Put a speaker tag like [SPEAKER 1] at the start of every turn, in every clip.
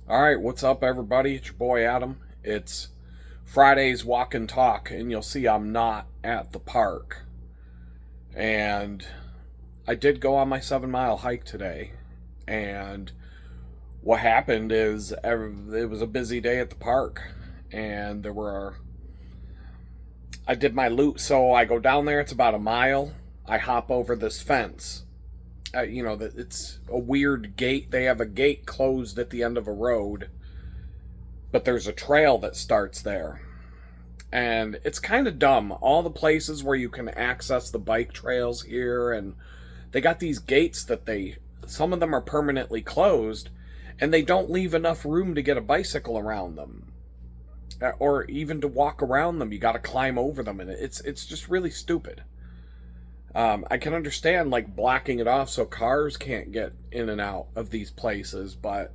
[SPEAKER 1] All right, what's up, everybody? It's your boy Adam. It's Friday's walk and talk, and you'll see I'm not at the park. And I did go on my 7 mile hike today. And what happened is it was a busy day at the park, and I did my loop. So I go down there, it's about a mile. I hop over this fence. It's a weird gate. They have a gate closed at the end of a road, but there's a trail that starts there. And it's kind of dumb. All the places where you can access the bike trails here, and they got these gates that some of them are permanently closed, and they don't leave enough room to get a bicycle around them. Or even to walk around them, you got to climb over them, and it's just really stupid. I can understand like blocking it off so cars can't get in and out of these places, but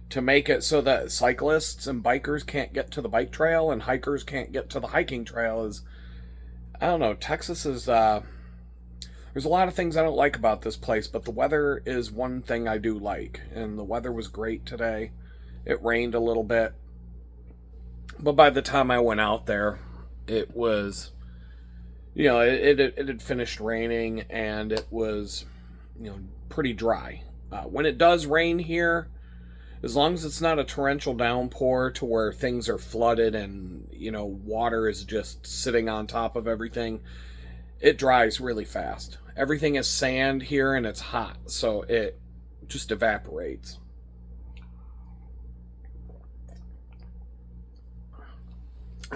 [SPEAKER 1] to make it so that cyclists and bikers can't get to the bike trail and hikers can't get to the hiking trail is, I don't know. Texas is there's a lot of things I don't like about this place, but the weather is one thing I do like, and the weather was great today. It rained a little bit, but by the time I went out there, it was, it had finished raining, and it was, pretty dry. When it does rain here, as long as it's not a torrential downpour to where things are flooded and, water is just sitting on top of everything, it dries really fast. Everything is sand here and it's hot, so it just evaporates.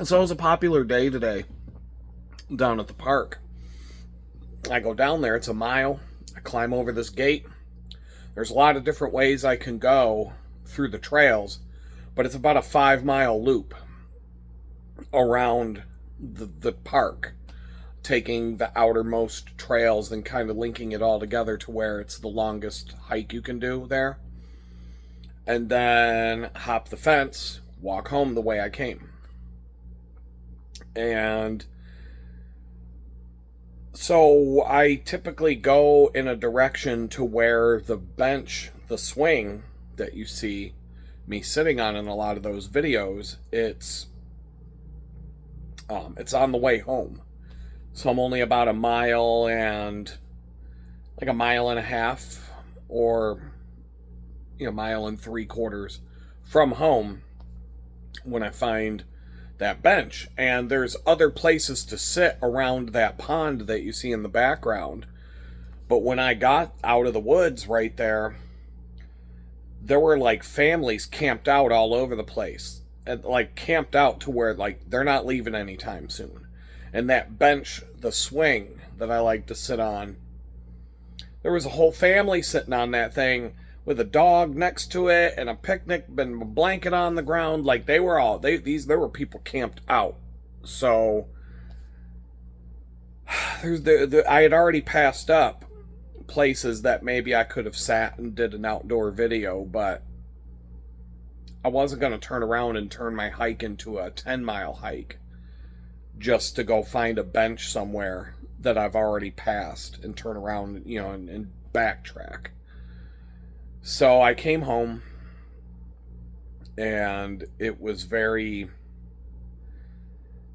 [SPEAKER 1] So it was a popular day today down at the park. I go down there, it's a mile. I climb over this gate. There's a lot of different ways I can go through the trails, but it's about a 5 mile loop around the park, taking the outermost trails and kind of linking it all together to where it's the longest hike you can do there. And then hop the fence, walk home the way I came. And so I typically go in a direction to where the bench, the swing that you see me sitting on in a lot of those videos, it's on the way home. So I'm only about a mile and like a mile and a half, or mile and 3/4 from home when I find that bench. And there's other places to sit around that pond that you see in the background. But when I got out of the woods right there were like families camped out all over the place, and like camped out to where like they're not leaving anytime soon. And that bench, the swing that I like to sit on, there was a whole family sitting on that thing with a dog next to it and a picnic and a blanket on the ground. Like there were people camped out. So I had already passed up places that maybe I could have sat and did an outdoor video, but I wasn't going to turn around and turn my hike into a 10 mile hike just to go find a bench somewhere that I've already passed and turn around, and backtrack. So I came home, and it was very...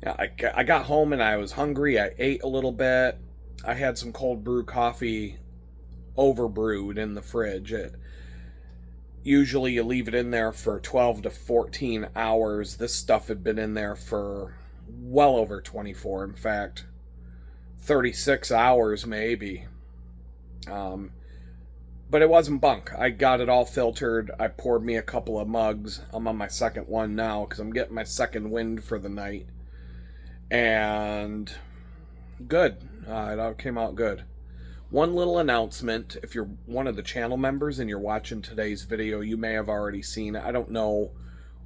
[SPEAKER 1] I got home and I was hungry. I ate a little bit. I had some cold brew coffee overbrewed in the fridge. Usually you leave it in there for 12 to 14 hours. This stuff had been in there for well over 24. In fact, 36 hours maybe. But it wasn't bunk. I got it all filtered. I poured me a couple of mugs. I'm on my second one now because I'm getting my second wind for the night. And good. It all came out good. One little announcement. If you're one of the channel members and you're watching today's video, you may have already seen it. I don't know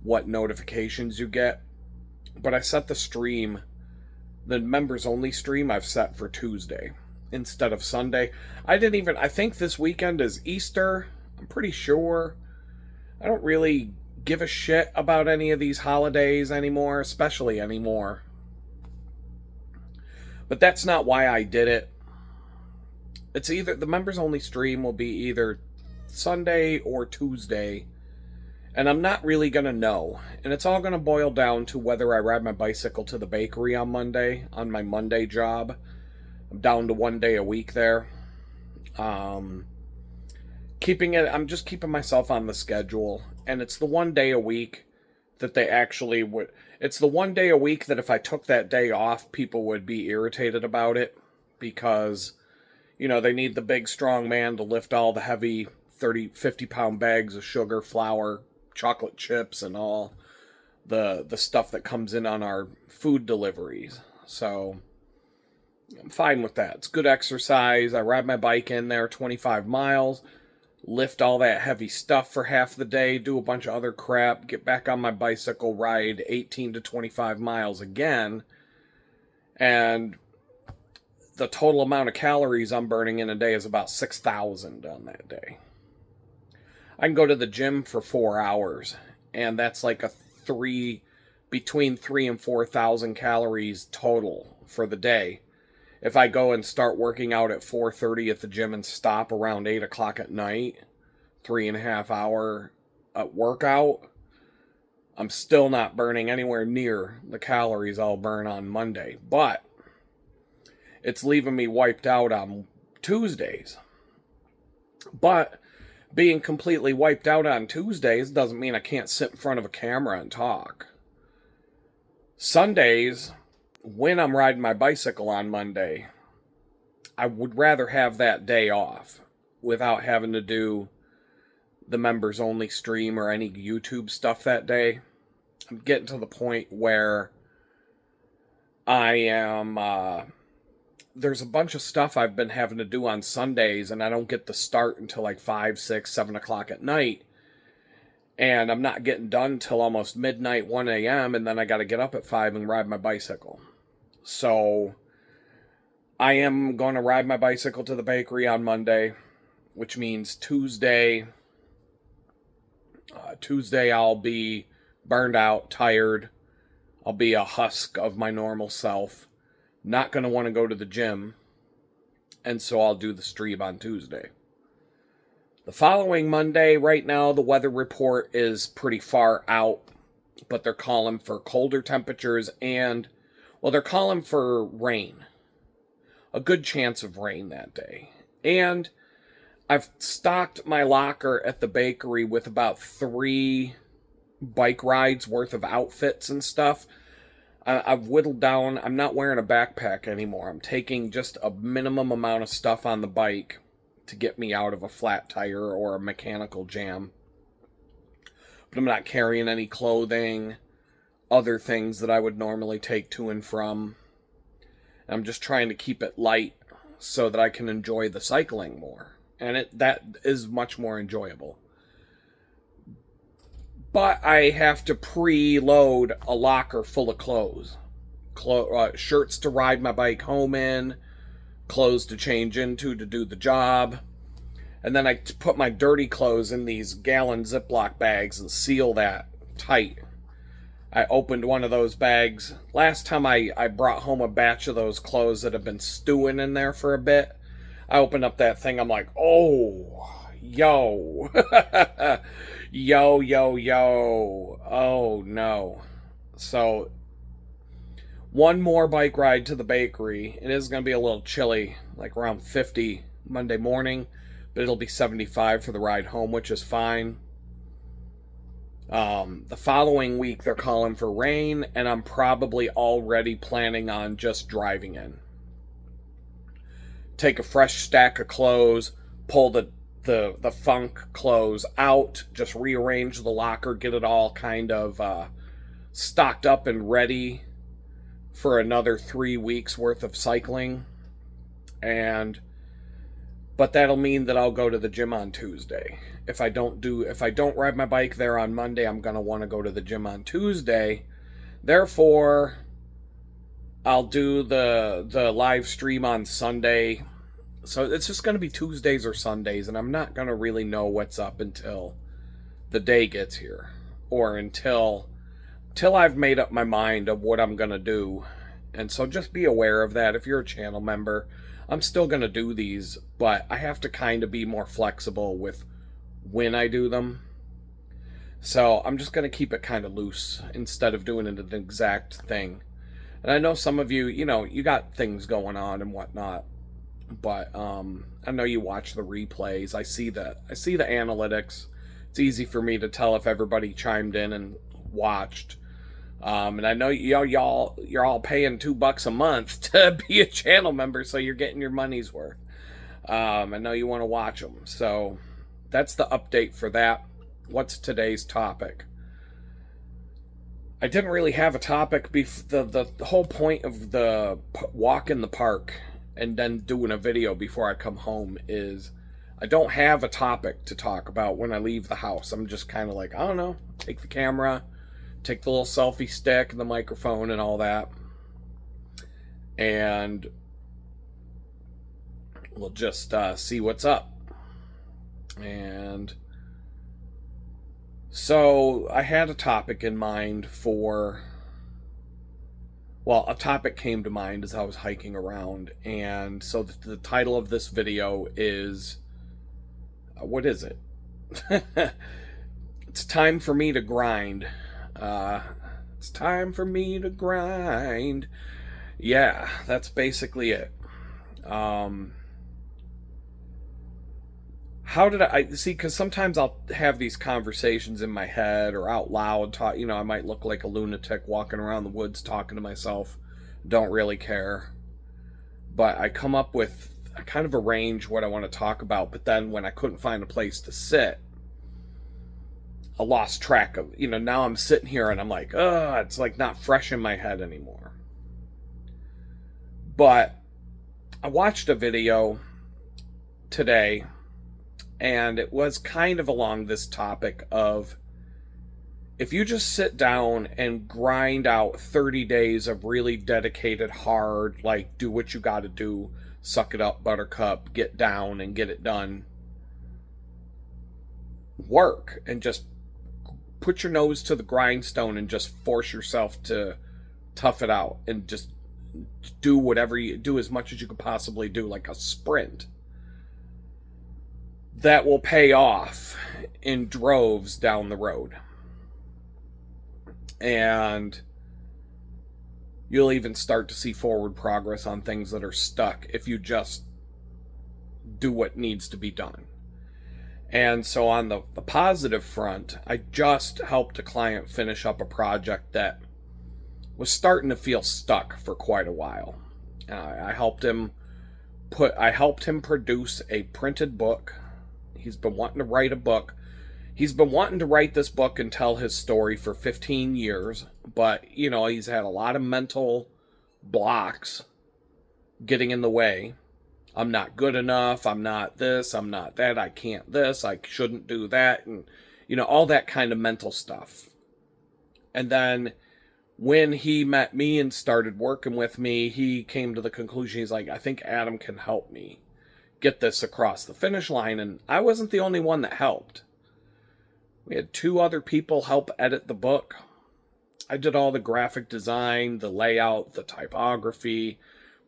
[SPEAKER 1] what notifications you get, but I set the members only stream I've set for Tuesday instead of Sunday. I think this weekend is Easter. I'm pretty sure. I don't really give a shit about any of these holidays anymore, especially anymore. But that's not why I did it. It's either the members only stream will be either Sunday or Tuesday And I'm not really going to know. And it's all going to boil down to whether I ride my bicycle to the bakery on Monday, on my Monday job. I'm down to 1 day a week there. I'm just keeping myself on the schedule. And it's the 1 day a week that they actually would. It's the 1 day a week that if I took that day off, people would be irritated about it. Because, they need the big strong man to lift all the heavy 30, 50-pound bags of sugar, flour, chocolate chips, and all the stuff that comes in on our food deliveries. So I'm fine with that. It's good exercise. I ride my bike in there 25 miles, lift all that heavy stuff for half the day, do a bunch of other crap, get back on my bicycle, ride 18 to 25 miles again, and the total amount of calories I'm burning in a day is about 6,000 on that day. I can go to the gym for 4 hours, and that's like between 3,000 and 4,000 calories total for the day. If I go and start working out at 4:30 at the gym and stop around 8 o'clock at night, 3.5 hour workout, I'm still not burning anywhere near the calories I'll burn on Monday. But it's leaving me wiped out on Tuesdays. But being completely wiped out on Tuesdays doesn't mean I can't sit in front of a camera and talk. Sundays, when I'm riding my bicycle on Monday, I would rather have that day off without having to do the members only stream or any YouTube stuff that day. I'm getting to the point where I am there's a bunch of stuff I've been having to do on Sundays, and I don't get to start until like 5, 6, 7 o'clock at night. And I'm not getting done till almost midnight, 1 a.m., and then I got to get up at 5 and ride my bicycle. So I am going to ride my bicycle to the bakery on Monday, which means Tuesday I'll be burned out, tired. I'll be a husk of my normal self. Not going to want to go to the gym, and so I'll do the stream on Tuesday. The following Monday, right now, the weather report is pretty far out, but they're calling for colder temperatures and, they're calling for rain. A good chance of rain that day. And I've stocked my locker at the bakery with about 3 bike rides worth of outfits and stuff. I've whittled down. I'm not wearing a backpack anymore. I'm taking just a minimum amount of stuff on the bike to get me out of a flat tire or a mechanical jam. But I'm not carrying any clothing, other things that I would normally take to and from. I'm just trying to keep it light so that I can enjoy the cycling more. And that is much more enjoyable. But I have to preload a locker full of clothes. Shirts to ride my bike home in, clothes to change into to do the job. And then I put my dirty clothes in these gallon Ziploc bags and seal that tight. I opened one of those bags. Last time I brought home a batch of those clothes that have been stewing in there for a bit. I opened up that thing. I'm like, oh, yo. Yo. Oh, no. So, one more bike ride to the bakery. It is going to be a little chilly, like around 50 Monday morning, but it'll be 75 for the ride home, which is fine. The following week, they're calling for rain, and I'm probably already planning on just driving in. Take a fresh stack of clothes, pull the funk clothes out, just rearrange the locker, get it all kind of stocked up and ready for another 3 weeks worth of cycling. But that'll mean that I'll go to the gym on Tuesday. If I don't ride my bike there on Monday, I'm going to want to go to the gym on Tuesday. Therefore, I'll do the live stream on Sunday. So it's just going to be Tuesdays or Sundays, and I'm not going to really know what's up until the day gets here. Or until I've made up my mind of what I'm going to do. And so just be aware of that. If you're a channel member, I'm still going to do these, but I have to kind of be more flexible with when I do them. So I'm just going to keep it kind of loose instead of doing it an exact thing. And I know some of you, you got things going on and whatnot, but I know you watch the replays. I see the analytics. It's easy for me to tell if everybody chimed in and watched. And I know you're all paying $2 a month to be a channel member, so you're getting your money's worth. I know you want to watch them, so that's the update for that. What's today's topic? I didn't really have a topic. The whole point of the walk in the park and then doing a video before I come home is I don't have a topic to talk about when I leave the house. I'm just kind of like, I don't know, take the camera, take the little selfie stick and the microphone and all that, and we'll just see what's up. And so I had a topic in mind a topic came to mind as I was hiking around. And so the title of this video is, what is it? It's time for me to grind. It's time for me to grind. Yeah, that's basically it. How did I see? Because sometimes I'll have these conversations in my head or out loud. I might look like a lunatic walking around the woods talking to myself. Don't really care. But I come up with, I kind of arrange what I want to talk about. But then when I couldn't find a place to sit, I lost track of, now I'm sitting here and I'm like, it's like not fresh in my head anymore. But I watched a video today, and it was kind of along this topic of, if you just sit down and grind out 30 days of really dedicated, hard, like, do what you got to do, suck it up, buttercup, get down and get it done, work, and just put your nose to the grindstone and just force yourself to tough it out and just do as much as you could possibly do, like a sprint, that will pay off in droves down the road. And you'll even start to see forward progress on things that are stuck if you just do what needs to be done. And so on the positive front, I just helped a client finish up a project that was starting to feel stuck for quite a while. I helped him produce a printed book. He's been wanting to write a book. He's been wanting to write this book and tell his story for 15 years, but, he's had a lot of mental blocks getting in the way. I'm not good enough. I'm not this. I'm not that. I can't this. I shouldn't do that. And, all that kind of mental stuff. And then when he met me and started working with me, he came to the conclusion, he's like, I think Adam can help me get this across the finish line. And I wasn't the only one that helped. We had 2 other people help edit the book. I did all the graphic design, the layout, the typography,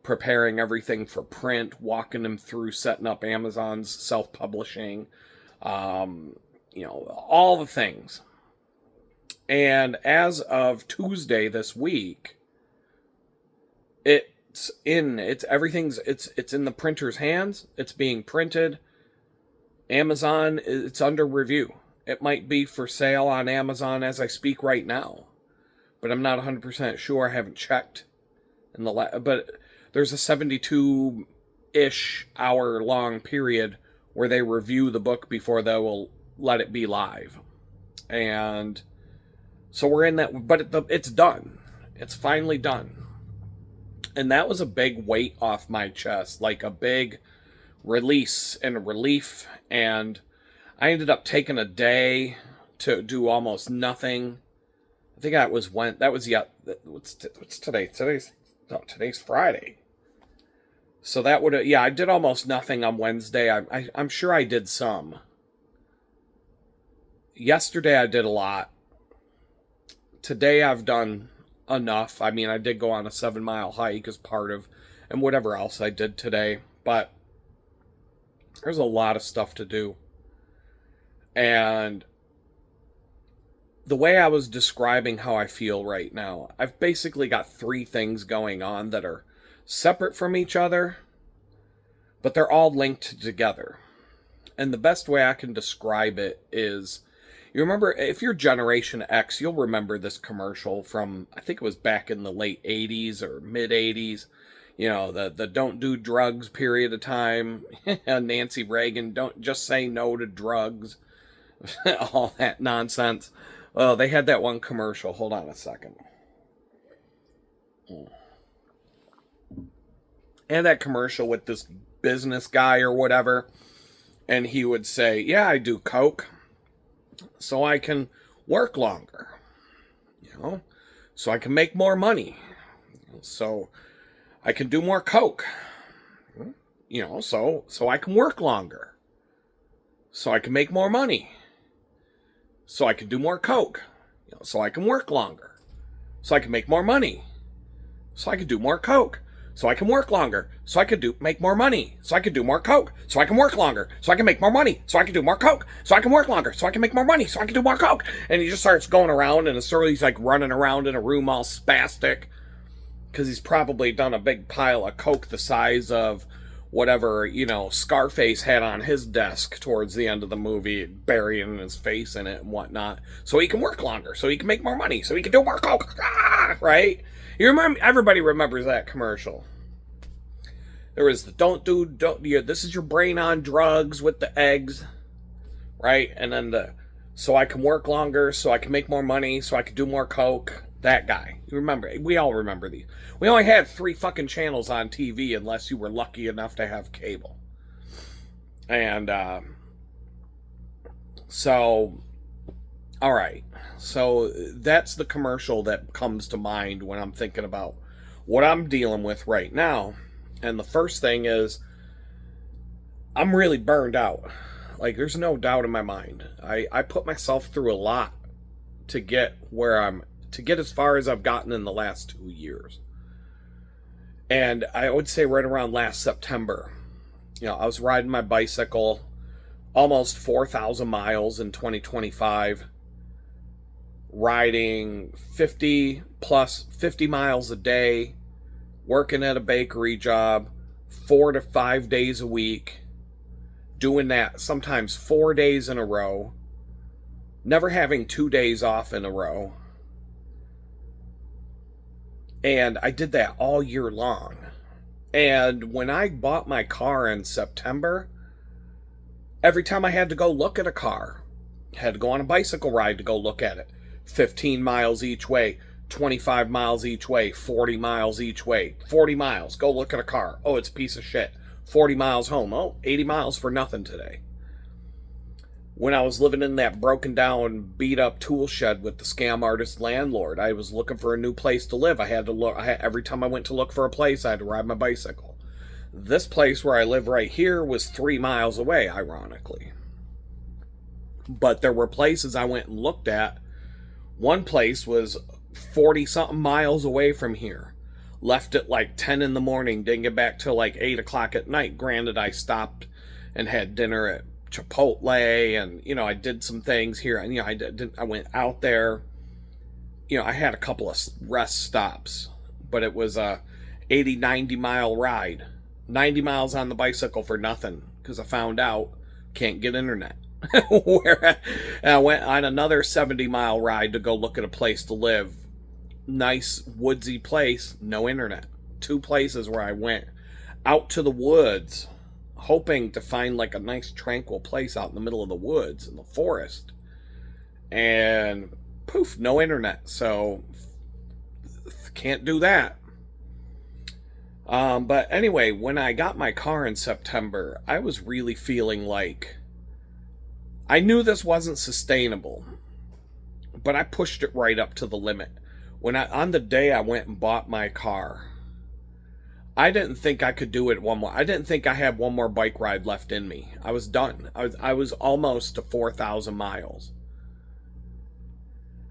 [SPEAKER 1] preparing everything for print, walking him through setting up Amazon's self-publishing, all the things. And as of Tuesday this week, it's in the printer's hands. It's being printed. Amazon, it's under review. It might be for sale on Amazon as I speak right now, but I'm not 100% sure. I haven't checked but there's a 72-ish hour long period where they review the book before they will let it be live. And so we're in that, but it's done. It's finally done. And that was a big weight off my chest, like a big release and a relief. And I ended up taking a day to do almost nothing. I think what's today? Today's Friday. So that I did almost nothing on Wednesday. I'm sure I did some. Yesterday I did a lot. Today I've done enough. I mean, I did go on a 7-mile hike as part of, and whatever else I did today. But there's a lot of stuff to do. And the way I was describing how I feel right now, I've basically got three things going on that are separate from each other, but they're all linked together. And the best way I can describe it is, you remember, if you're Generation X, you'll remember this commercial from, I think it was back in the late 80s or mid 80s. You know, the don't do drugs period of time. Nancy Reagan, don't just say no to drugs. All that nonsense. Well, they had that one commercial. Hold on a second. And that commercial with this business guy or whatever. And he would say, yeah, I do coke so I can work longer. You know, so I can make more money. So I can do more coke. You know, so I can work longer. So I can make more money. So I can do more coke. You know, so I can work longer. So I can make more money. So I can do more coke. So I can work longer. So I could make more money. So I could do more coke. So I can work longer. So I can make more money. So I can do more coke. So I can work longer. So I can make more money. So I can do more coke. And he just starts going around, and he's like running around in a room all spastic. Because he's probably done a big pile of coke the size of whatever, you know, Scarface had on his desk towards the end of the movie, burying his face in it and whatnot. So he can work longer. So he can make more money. So he can do more coke. Right? You remember? Everybody remembers that commercial. There was the this is your brain on drugs with the eggs, right? And then so I can work longer, so I can make more money, so I can do more coke. That guy. You remember? We all remember these. We only had 3 fucking channels on TV unless you were lucky enough to have cable. And so, all right. So that's the commercial that comes to mind when I'm thinking about what I'm dealing with right now. And the first thing is, I'm really burned out. Like, there's no doubt in my mind. I put myself through a lot to get as far as I've gotten in the last 2 years. And I would say right around last September, you know, I was riding my bicycle almost 4,000 miles in 2025. Riding 50 miles a day, working at a bakery job 4 to 5 days a week, doing that sometimes 4 days in a row, never having 2 days off in a row. And I did that all year long. And when I bought my car in September, every time I had to go look at a car, had to go on a bicycle ride to go look at it. 15 miles each way, 25 miles each way, 40 miles each way. 40 miles, go look at a car. Oh, it's a piece of shit. 40 miles home. Oh, 80 miles for nothing today. When I was living in that broken down, beat up tool shed with the scam artist landlord, I was looking for a new place to live. Every time I went to look for a place, I had to ride my bicycle. This place where I live right here was 3 miles away, ironically. But there were places I went and looked at. One place was 40-something miles away from here. Left at like 10 in the morning, didn't get back till like 8 o'clock at night. Granted, I stopped and had dinner at Chipotle, and, you know, I did some things here. And, you know, I went out there. You know, I had a couple of rest stops, but it was a 80, 90 mile ride. 90 miles on the bicycle for nothing, because I found out can't get internet. Where I went on another 70-mile ride to go look at a place to live. Nice woodsy place, no internet. 2 places where I went out to the woods, hoping to find like a nice tranquil place out in the middle of the woods in the forest. And poof, no internet. So can't do that. But anyway, when I got my car in September, I was really feeling like I knew this wasn't sustainable, but I pushed it right up to the limit. On the day I went and bought my car, I didn't think I could do it one more. I didn't think I had one more bike ride left in me. I was done. I was almost to 4,000 miles.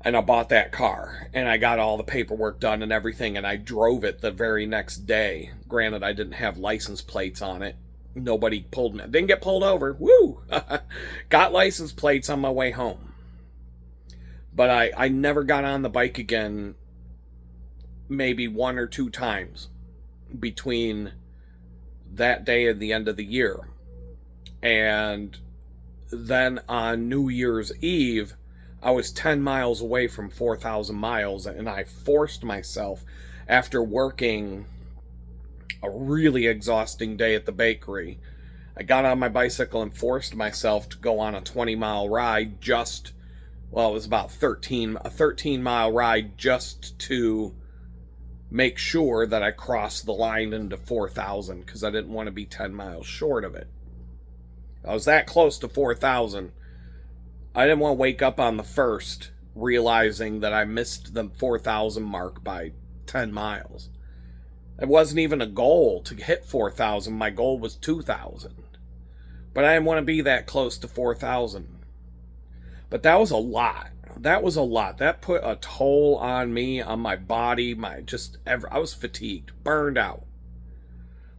[SPEAKER 1] And I bought that car, and I got all the paperwork done and everything, and I drove it the very next day. Granted, I didn't have license plates on it. Nobody pulled me. Didn't get pulled over. Woo! Got license plates on my way home. But I never got on the bike again, maybe 1 or 2 times between that day and the end of the year. And then on New Year's Eve, I was 10 miles away from 4,000 miles, and I forced myself, after working a really exhausting day at the bakery, I got on my bicycle and forced myself to go on a 20-mile ride it was about a 13-mile ride just to make sure that I crossed the line into 4,000, because I didn't want to be 10 miles short of it. I was that close to 4,000. I didn't want to wake up on the 1st realizing that I missed the 4,000 mark by 10 miles. It wasn't even a goal to hit 4,000. My goal was 2,000. But I didn't want to be that close to 4,000. But that was a lot. That put a toll on me, on my body, I was fatigued, burned out,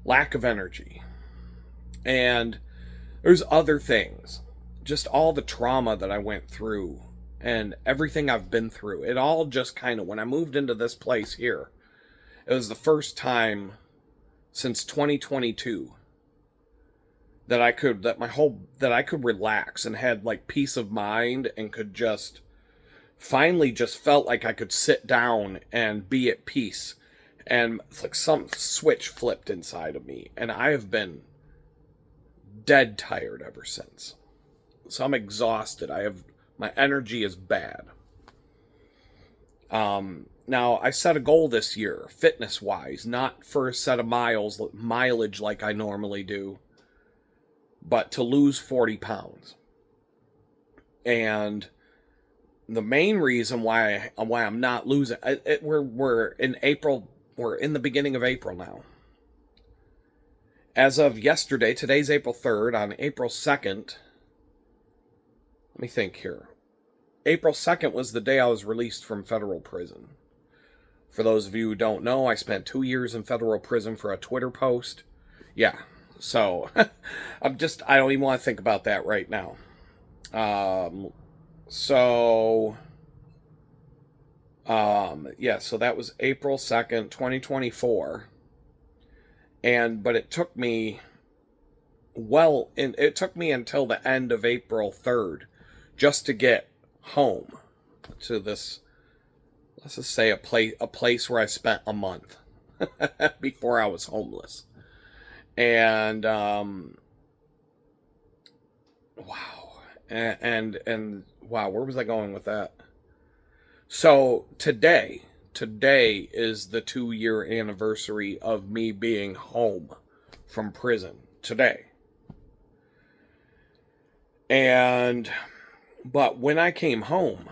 [SPEAKER 1] lack of energy. And there's other things. Just all the trauma that I went through and everything I've been through. It all just kind of, when I moved into this place here, it was the first time since 2022 that I could relax and had like peace of mind, and could just finally just felt like I could sit down and be at peace. And it's like some switch flipped inside of me, and I have been dead tired ever since. So I'm exhausted. My energy is bad. Now I set a goal this year, fitness wise, not for a set of mileage like I normally do, but to lose 40 pounds. And the main reason why I'm not losing we're in April. We're in the beginning of April now. As of yesterday, today's April 3rd, on April 2nd, let me think here. April 2nd was the day I was released from federal prison. For those of you who don't know, I spent 2 years in federal prison for a Twitter post. Yeah, so I don't even want to think about that right now. So that was April 2nd, 2024. But it took me until the end of April 3rd just to get home to this, let's just say a place where I spent a month before I was homeless. And wow. And wow, where was I going with that? So today is the 2-year anniversary of me being home from prison. Today. But when I came home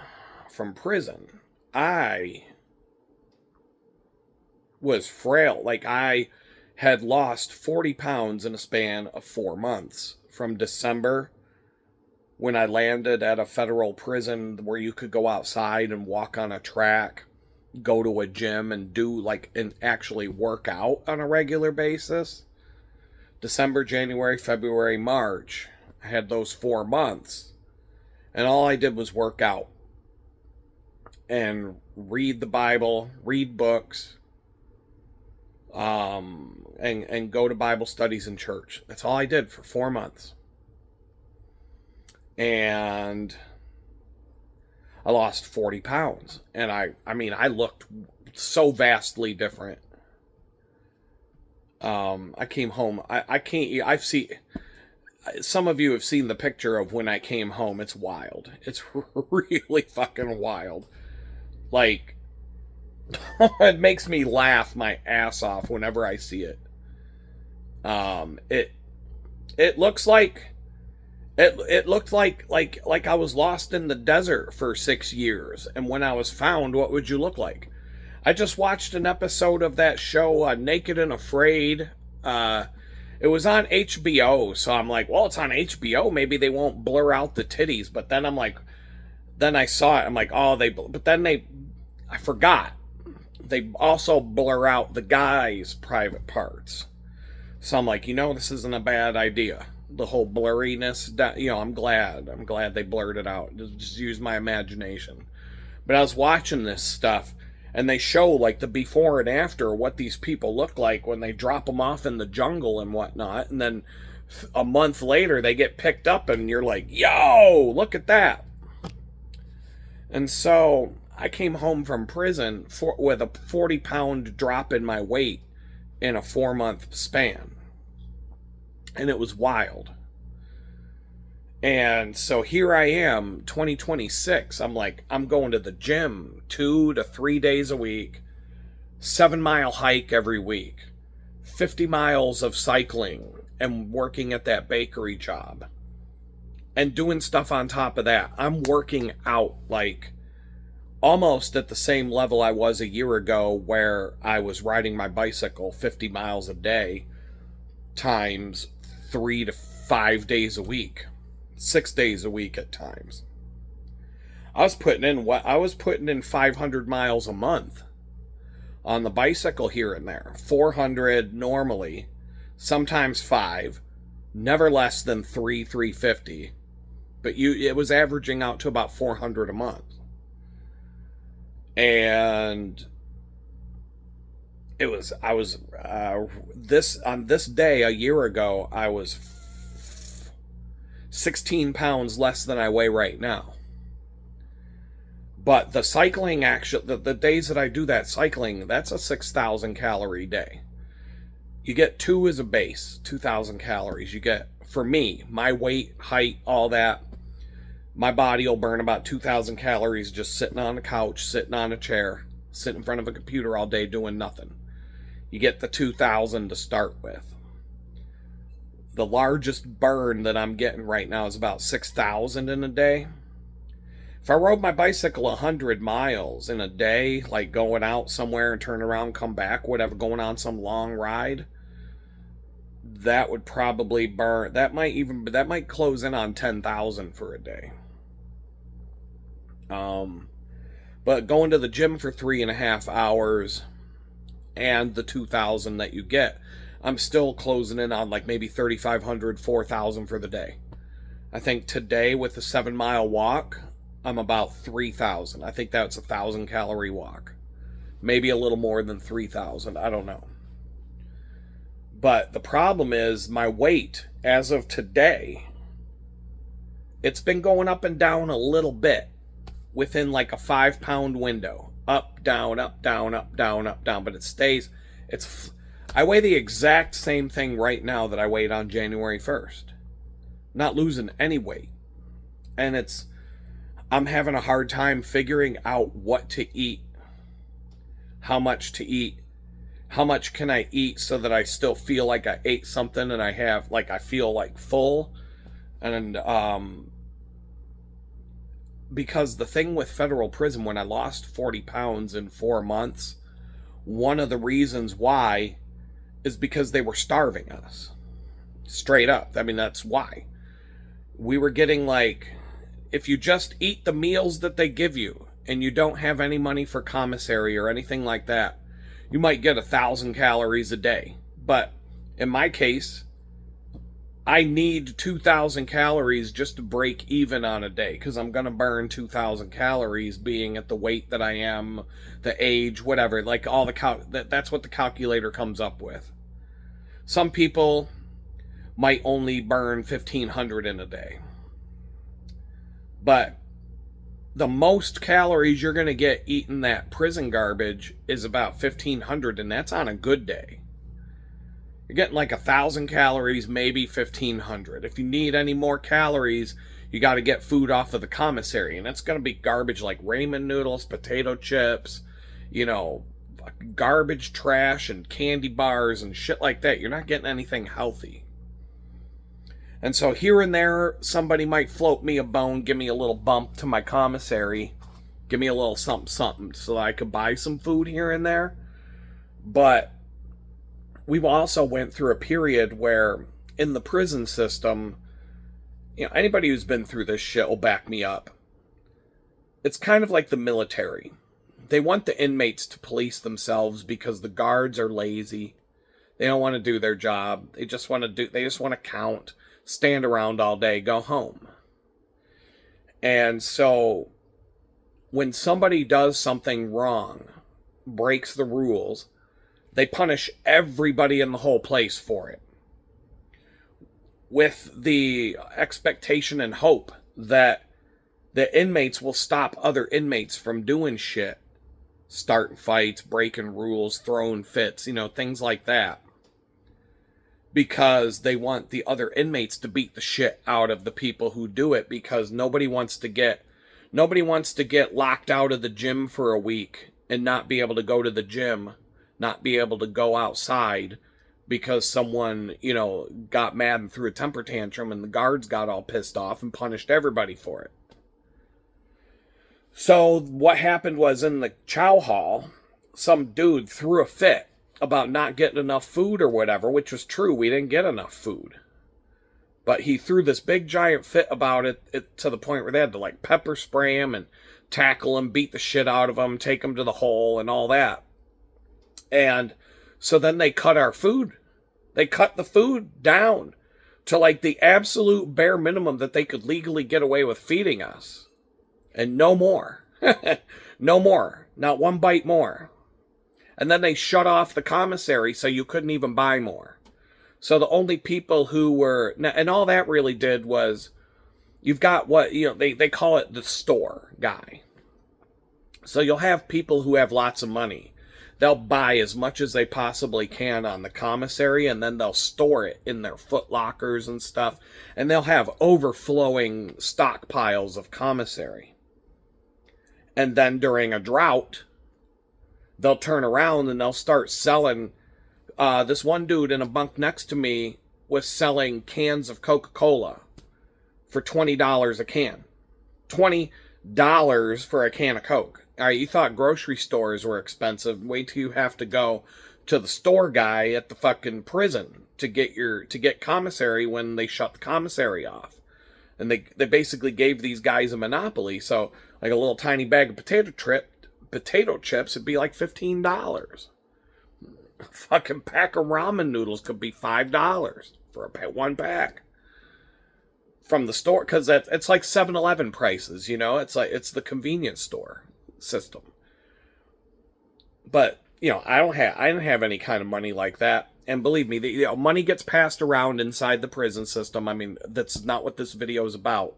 [SPEAKER 1] from prison, I was frail. Like, I had lost 40 pounds in a span of 4 months. From December, when I landed at a federal prison where you could go outside and walk on a track, go to a gym and actually work out on a regular basis. December, January, February, March, I had those 4 months. And all I did was work out and read the Bible, read books, and go to Bible studies in church. That's all I did for 4 months. And I lost 40 pounds. And I looked so vastly different. I came home. I've seen, some of you have seen the picture of when I came home. It's wild. It's really fucking wild. Like, it makes me laugh my ass off whenever I see it. It looks like, it looked like I was lost in the desert for 6 years. And when I was found, what would you look like? I just watched an episode of that show, Naked and Afraid. It was on HBO, so I'm like, well, it's on HBO. Maybe they won't blur out the titties. But then then I saw it. I'm like, oh, I forgot. They also blur out the guy's private parts. So I'm like, this isn't a bad idea. The whole blurriness, I'm glad they blurred it out. Just use my imagination. But I was watching this stuff, and they show like the before and after what these people look like when they drop them off in the jungle and whatnot, and then a month later they get picked up, and you're like, yo, look at that. And so I came home from prison with a 40-pound drop in my weight in a 4-month span. And it was wild. And so here I am, 2026. I'm like, I'm going to the gym 2 to 3 days a week, 7-mile hike every week, 50 miles of cycling, and working at that bakery job. And doing stuff on top of that. I'm working out like almost at the same level I was a year ago, where I was riding my bicycle 50 miles a day times 3 to 5 days a week, 6 days a week at times. I was putting in 500 miles a month on the bicycle here and there. 400 normally, sometimes 5, never less than 350. But it was averaging out to about 400 a month. And on this day a year ago, I was 16 pounds less than I weigh right now. But the cycling the days that I do that cycling, that's a 6,000 calorie day. You get 2 as a base, 2,000 calories. You get, for me, my weight, height, all that, my body will burn about 2,000 calories just sitting on a couch, sitting on a chair, sitting in front of a computer all day doing nothing. You get the 2,000 to start with. The largest burn that I'm getting right now is about 6,000 in a day. If I rode my bicycle 100 miles in a day, like going out somewhere and turn around, come back, whatever, going on some long ride, that would probably burn, that might close in on 10,000 for a day. But going to the gym for 3.5 hours and the 2,000 that you get, I'm still closing in on like maybe 3,500, 4,000 for the day. I think today with the 7-mile walk, I'm about 3,000. I think that's a 1,000 calorie walk. Maybe a little more than 3,000. I don't know. But the problem is my weight as of today, it's been going up and down a little bit within like a 5-pound window. Up, down, up, down, up, down, up, down. But it stays. I weigh the exact same thing right now that I weighed on January 1st. Not losing any weight. And I'm having a hard time figuring out what to eat, how much to eat, how much can I eat so that I still feel like I ate something and I feel like full. And because the thing with federal prison, when I lost 40 pounds in 4 months, one of the reasons why is because they were starving us. Straight up. I mean, that's why. We were getting like, if you just eat the meals that they give you and you don't have any money for commissary or anything like that, you might get 1,000 calories a day. But in my case, I need 2,000 calories just to break even on a day, because I'm going to burn 2,000 calories being at the weight that I am, the age, whatever, like all that's what the calculator comes up with. Some people might only burn 1,500 in a day. But the most calories you're going to get eating that prison garbage is about 1,500, and that's on a good day. You're getting like 1,000 calories, maybe 1,500. If you need any more calories, you got to get food off of the commissary, and it's going to be garbage like ramen noodles, potato chips, garbage trash and candy bars and shit like that. You're not getting anything healthy. And so here and there, somebody might float me a bone, give me a little bump to my commissary, give me a little something so that I could buy some food here and there. But we also went through a period where in the prison system, anybody who's been through this shit will back me up. It's kind of like the military. They want the inmates to police themselves because the guards are lazy. They don't want to do their job. They just want to count, stand around all day, go home. And so when somebody does something wrong, breaks the rules, they punish everybody in the whole place for it, with the expectation and hope that the inmates will stop other inmates from doing shit, starting fights, breaking rules, throwing fits, things like that. Because they want the other inmates to beat the shit out of the people who do it, because nobody wants to get locked out of the gym for a week and not be able to go to the gym, not be able to go outside because someone, got mad and threw a temper tantrum and the guards got all pissed off and punished everybody for it. So what happened was, in the chow hall, some dude threw a fit about not getting enough food or whatever, which was true. We didn't get enough food. But he threw this big giant fit about it to the point where they had to pepper spray him and tackle him, beat the shit out of him, take him to the hole and all that. And so then they cut our food. They cut the food down to the absolute bare minimum that they could legally get away with feeding us. And no more. No more. Not one bite more. And then they shut off the commissary so you couldn't even buy more. So the only people who were... And all that really did was... You've got what... They call it the store guy. So you'll have people who have lots of money. They'll buy as much as they possibly can on the commissary, and then they'll store it in their foot lockers and stuff. And they'll have overflowing stockpiles of commissary. And then during a drought, they'll turn around and they'll start selling. This one dude in a bunk next to me was selling cans of Coca-Cola for $20 a can. $20 for a can of Coke. All right, you thought grocery stores were expensive. Wait till you have to go to the store guy at the fucking prison to get commissary when they shut the commissary off. And they basically gave these guys a monopoly. So a little tiny bag of potato chips would be $15. A fucking pack of ramen noodles could be $5 for one pack from the store, because it's like 7-Eleven prices. It's the convenience store system. But I didn't have any kind of money like that. And believe me, money gets passed around inside the prison system. I mean, that's not what this video is about.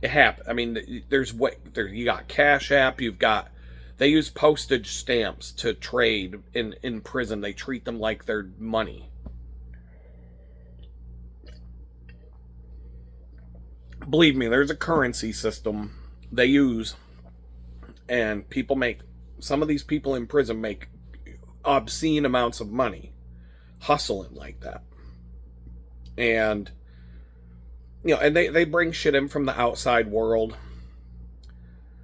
[SPEAKER 1] It happened. I mean, you got Cash App. They use postage stamps to trade in prison. They treat them like they're money. Believe me, there's a currency system they use, and some of these people in prison make obscene amounts of money hustling like that. And and they bring shit in from the outside world.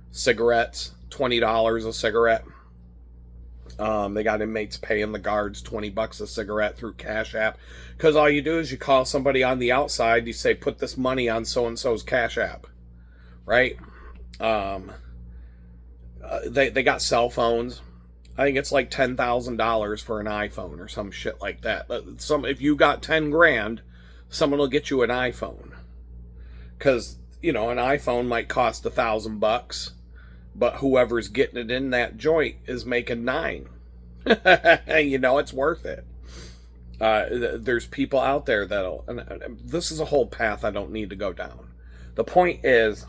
[SPEAKER 1] Cigarettes, $20 a cigarette. They got inmates paying the guards $20 a cigarette through Cash App. Because all you do is you call somebody on the outside, you say, put this money on so-and-so's Cash App. Right? They got cell phones. I think it's $10,000 for an iPhone or some shit like that. If you got 10 grand, someone will get you an iPhone. Because, an iPhone might cost $1,000, but whoever's getting it in that joint is making $9. It's worth it. There's people out there and this is a whole path I don't need to go down. The point is,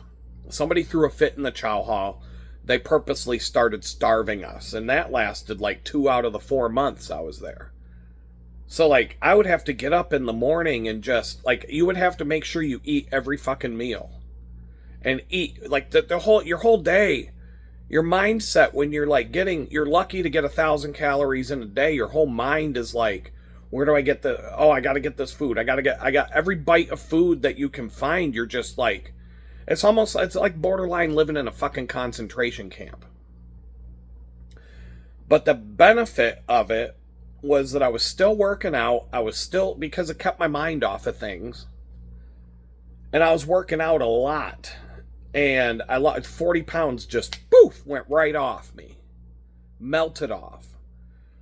[SPEAKER 1] somebody threw a fit in the chow hall. They purposely started starving us, and that lasted 2 out of the 4 months I was there. So, I would have to get up in the morning and just, you would have to make sure you eat every fucking meal. And eat, your whole day, your mindset when you're, you're lucky to get 1,000 calories in a day, your whole mind is where do I get I gotta get this food. I got every bite of food that you can find, you're just it's like borderline living in a fucking concentration camp. But the benefit of it was that I was still working out. Because it kept my mind off of things. And I was working out a lot. And I lost 40 pounds, just poof, went right off me. Melted off.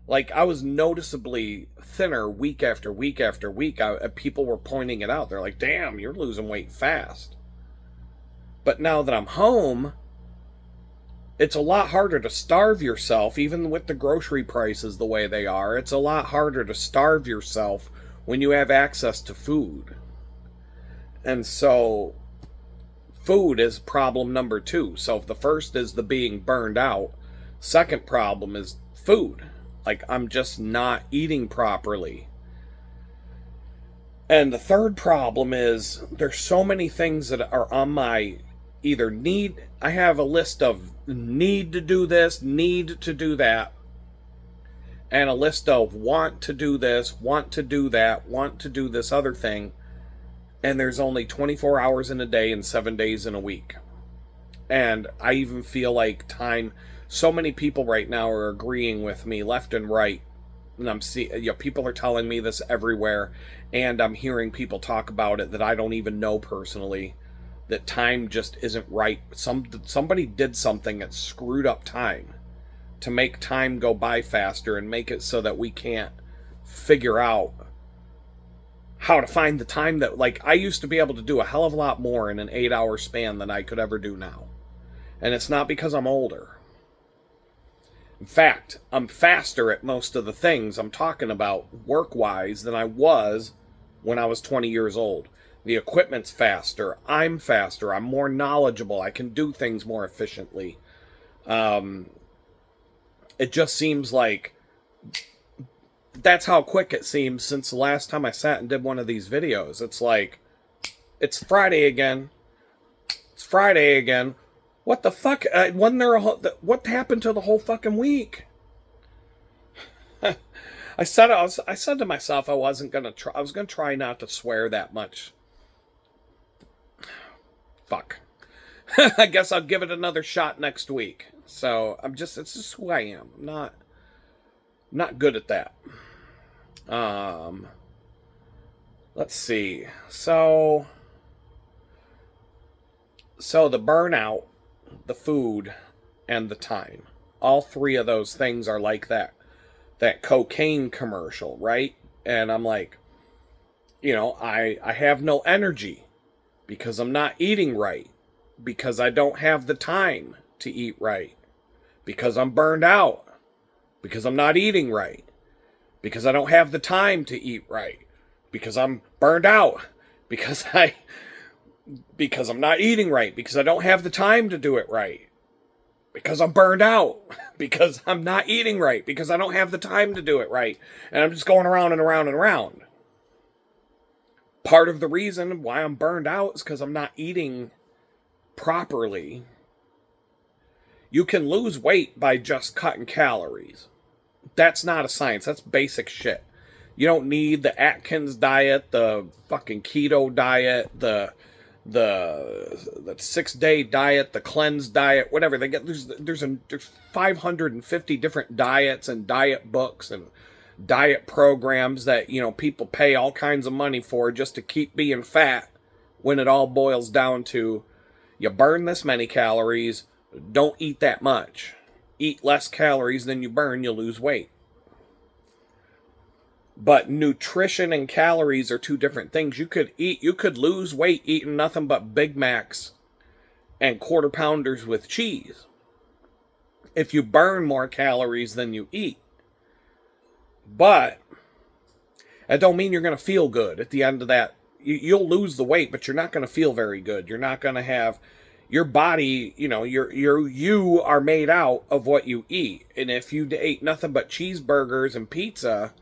[SPEAKER 1] I was noticeably thinner week after week after week. People were pointing it out. They're like, damn, you're losing weight fast. But now that I'm home, it's a lot harder to starve yourself, even with the grocery prices the way they are. It's a lot harder to starve yourself when you have access to food. And so food is problem number 2. So if the first is the being burned out, second problem is food. Like, I'm just not eating properly. And the third problem is there's so many things that are on my either need. I have a list of need to do this, need to do that, and a list of want to do this, want to do that, want to do this other thing. And there's only 24 hours in a day and 7 days in a week. And I even feel like time, so many people right now are agreeing with me left and right. And I'm seeing, people are telling me this everywhere. And I'm hearing people talk about it that I don't even know personally. That time just isn't right. Somebody did something that screwed up time to make time go by faster and make it so that we can't figure out how to find the time that, like, I used to be able to do a hell of a lot more in an 8-hour span than I could ever do now. And it's not because I'm older. In fact, I'm faster at most of the things I'm talking about work-wise than I was when I was 20 years old. The equipment's faster. I'm faster. I'm more knowledgeable. I can do things more efficiently. It just seems like that's how quick it seems since the last time I sat and did one of these videos. It's like, it's Friday again. It's Friday again. What the fuck? Wasn't there what happened to the whole fucking week? I said to myself I wasn't gonna try. I was gonna try not to swear that much. Fuck. I guess I'll give it another shot next week. So it's just who I am. I'm not good at that. Let's see. So the burnout, the food, and the time. All 3 of those things are like that cocaine commercial, right? And I'm like, I have no energy because I'm not eating right, because I don't have the time to eat right, because I'm burned out, because I'm not eating right, because I don't have the time to eat right, because I'm burned out, because I'm not eating right, because I don't have the time to do it right, because I'm burned out, because I'm not eating right, because I don't have the time to do it right, and I'm just going around and around and around. Part of the reason why I'm burned out is because I'm not eating properly. You can lose weight by just cutting calories. That's not a science. That's basic shit. You don't need the Atkins diet, the fucking keto diet, the 6-day diet, the cleanse diet, whatever. They get there's 550 different diets and diet books and diet programs that, people pay all kinds of money for just to keep being fat, when it all boils down to you burn this many calories, don't eat that much. Eat less calories than you burn, you'll lose weight. But nutrition and calories are 2 different things. You could lose weight eating nothing but Big Macs and quarter pounders with cheese if you burn more calories than you eat. But that don't mean you're going to feel good at the end of that. You'll lose the weight, but you're not going to feel very good. You're not going to have your body, you are made out of what you eat. And if you ate nothing but cheeseburgers and pizza,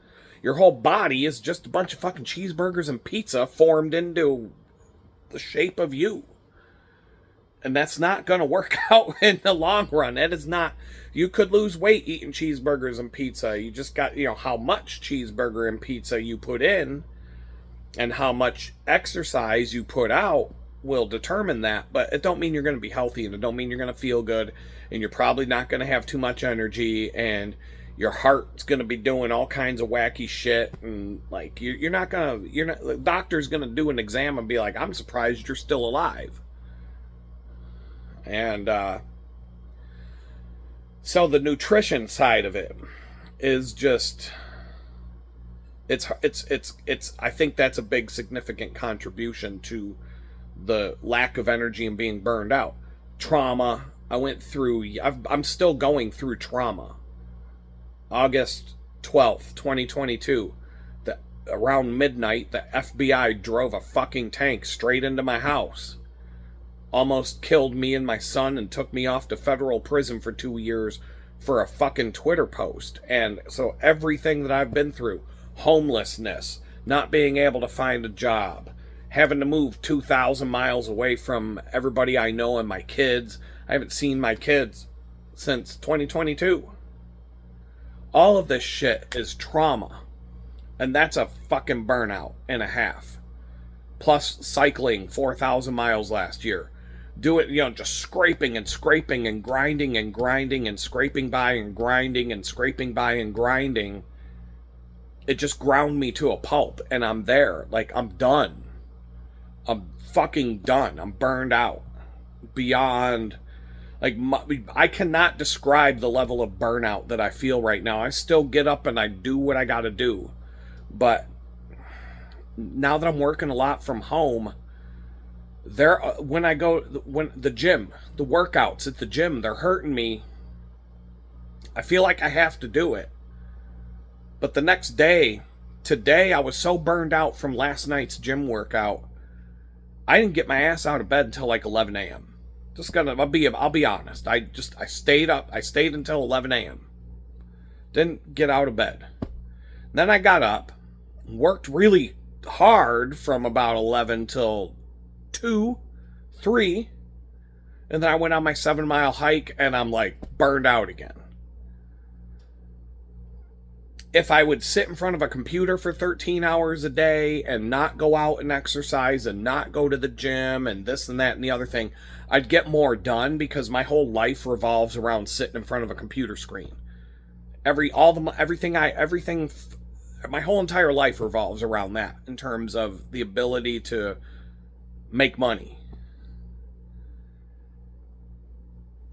[SPEAKER 1] your whole body is just a bunch of fucking cheeseburgers and pizza formed into the shape of you. And that's not going to work out in the long run. It is not. You could lose weight eating cheeseburgers and pizza. You just got, how much cheeseburger and pizza you put in and how much exercise you put out will determine that. But it don't mean you're going to be healthy, and it don't mean you're going to feel good, and you're probably not going to have too much energy, and your heart's going to be doing all kinds of wacky shit. And like, the doctor's going to do an exam and be like, I'm surprised you're still alive. And so the nutrition side of it is just, it's I think that's a big significant contribution to the lack of energy and being burned out. Trauma, I went through, I'm still going through trauma. August 12th, 2022. Around midnight, the FBI drove a fucking tank straight into my house. Almost killed me and my son and took me off to federal prison for 2 years for a fucking Twitter post. And so everything that I've been through, homelessness, not being able to find a job, having to move 2,000 miles away from everybody I know and my kids. I haven't seen my kids since 2022. All of this shit is trauma. And that's a fucking burnout and a half. Plus cycling 4,000 miles last year. Do it, just scraping and scraping and grinding and grinding and scraping by and grinding and scraping by and grinding. It just ground me to a pulp, and I'm there. Like, I'm done. I'm fucking done. I'm burned out. Beyond, I cannot describe the level of burnout that I feel right now. I still get up and I do what I gotta do. But now that I'm working a lot from home, when the gym, the workouts at the gym, they're hurting me. I feel like I have to do it. But the next day, today, I was so burned out from last night's gym workout, I didn't get my ass out of bed until like 11 a.m. I'll be honest. I stayed up. I stayed until 11 a.m. Didn't get out of bed. Then I got up, worked really hard from about 11 till 2, 3, and then I went on my 7-mile hike, and I'm like burned out again. If I would sit in front of a computer for 13 hours a day and not go out and exercise and not go to the gym and this and that and the other thing, I'd get more done because my whole life revolves around sitting in front of a computer screen. My whole entire life revolves around that in terms of the ability to make money.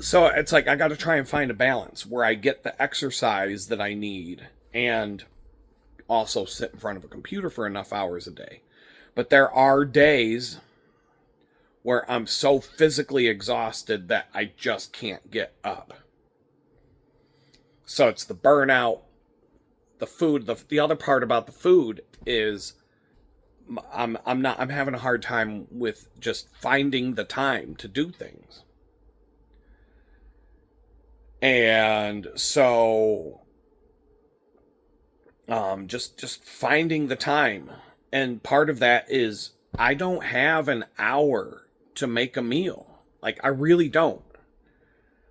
[SPEAKER 1] So it's like I got to try and find a balance where I get the exercise that I need and also sit in front of a computer for enough hours a day. But there are days where I'm so physically exhausted that I just can't get up. So it's the burnout, the food. The other part about the food is I'm having a hard time with just finding the time to do things. And so just finding the time. And part of that is I don't have an hour to make a meal. Like, I really don't.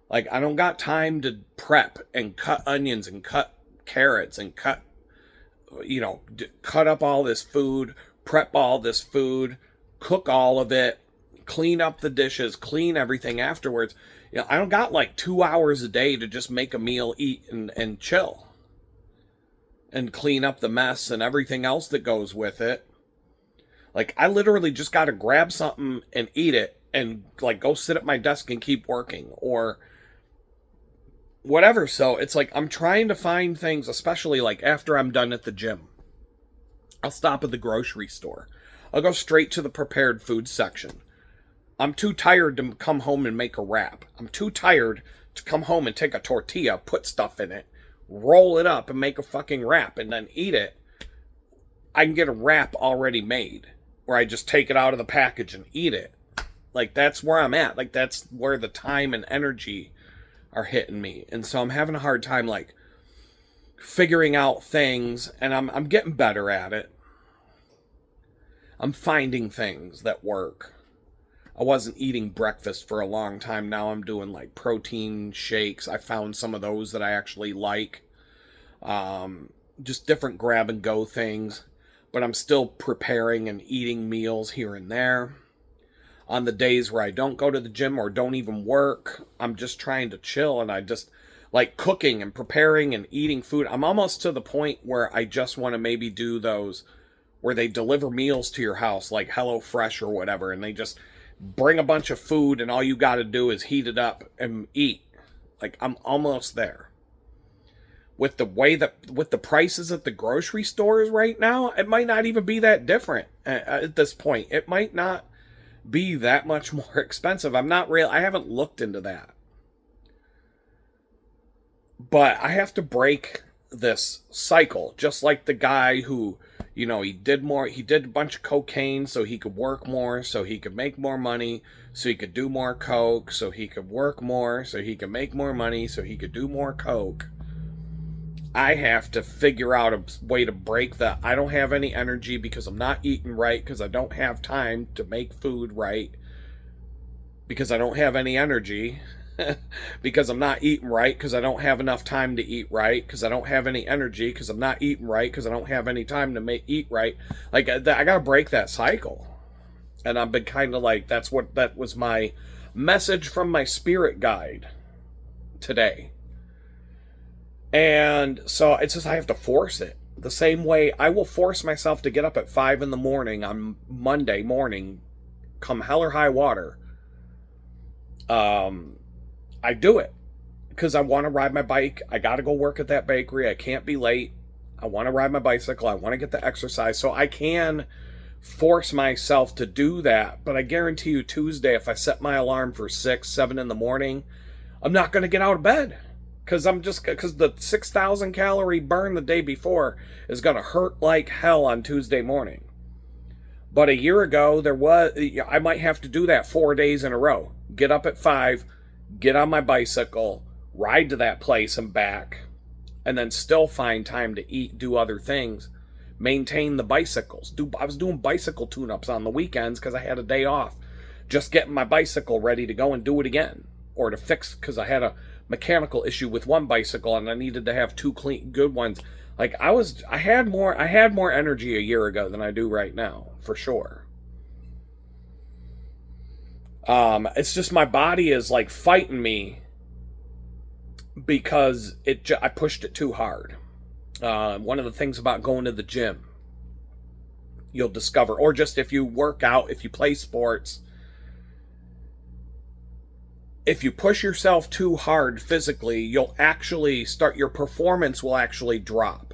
[SPEAKER 1] Like, I don't got time to prep and cut onions and cut carrots and cut up all this food, prep all this food, cook all of it, clean up the dishes, clean everything afterwards. I don't got like 2 hours a day to just make a meal, eat, and chill. And clean up the mess and everything else that goes with it. Like, I literally just got to grab something and eat it and like go sit at my desk and keep working or whatever. So it's like I'm trying to find things, especially like after I'm done at the gym. I'll stop at the grocery store. I'll go straight to the prepared food section. I'm too tired to come home and make a wrap. I'm too tired to come home and take a tortilla, put stuff in it, roll it up and make a fucking wrap and then eat it. I can get a wrap already made where I just take it out of the package and eat it. Like, that's where I'm at. Like, that's where the time and energy are hitting me. And so I'm having a hard time like figuring out things, and I'm getting better at it. I'm finding things that work. I wasn't eating breakfast for a long time. Now I'm doing like protein shakes. I found some of those that I actually like. Just different grab and go things. But I'm still preparing and eating meals here and there. On the days where I don't go to the gym or don't even work, I'm just trying to chill, and I just like cooking and preparing and eating food. I'm almost to the point where I just want to maybe do those where they deliver meals to your house, like HelloFresh or whatever, and they just bring a bunch of food and all you got to do is heat it up and eat. Like, I'm almost there. With the prices at the grocery stores right now, it might not even be that different at this point. It might not be that much more expensive. I haven't looked into that. But I have to break this cycle, just like the guy who, he did a bunch of cocaine so he could work more, so he could make more money, so he could do more coke, so he could work more, so he could make more money, so he could do more coke. I have to figure out a way to break that. I don't have any energy because I'm not eating right, because I don't have time to make food right, because I don't have any energy. Because I'm not eating right, because I don't have enough time to eat right, because I don't have any energy, because I'm not eating right, because I don't have any time to eat right. Like, I gotta break that cycle. And I've been kind of like, that was my message from my spirit guide today. And so it's just, I have to force it. The same way I will force myself to get up at 5 in the morning on Monday morning, come hell or high water. I do it because I want to ride my bike. I got to go work at that bakery. I can't be late. I want to ride my bicycle. I want to get the exercise. So I can force myself to do that. But I guarantee you Tuesday, if I set my alarm for 6, 7 in the morning, I'm not going to get out of bed because the 6,000 calorie burn the day before is going to hurt like hell on Tuesday morning. But a year ago, I might have to do that 4 days in a row. Get up at 5, get on my bicycle, ride to that place and back, and then still find time to eat, do other things, maintain the bicycles. I was doing bicycle tune-ups on the weekends because I had a day off, just getting my bicycle ready to go and do it again, or to fix, because I had a mechanical issue with one bicycle and I needed to have 2 good ones. Like, I had more energy a year ago than I do right now, for sure. It's just my body is like fighting me because I pushed it too hard. One of the things about going to the gym, you'll discover, or just if you work out, if you play sports, if you push yourself too hard physically, you'll actually your performance will actually drop.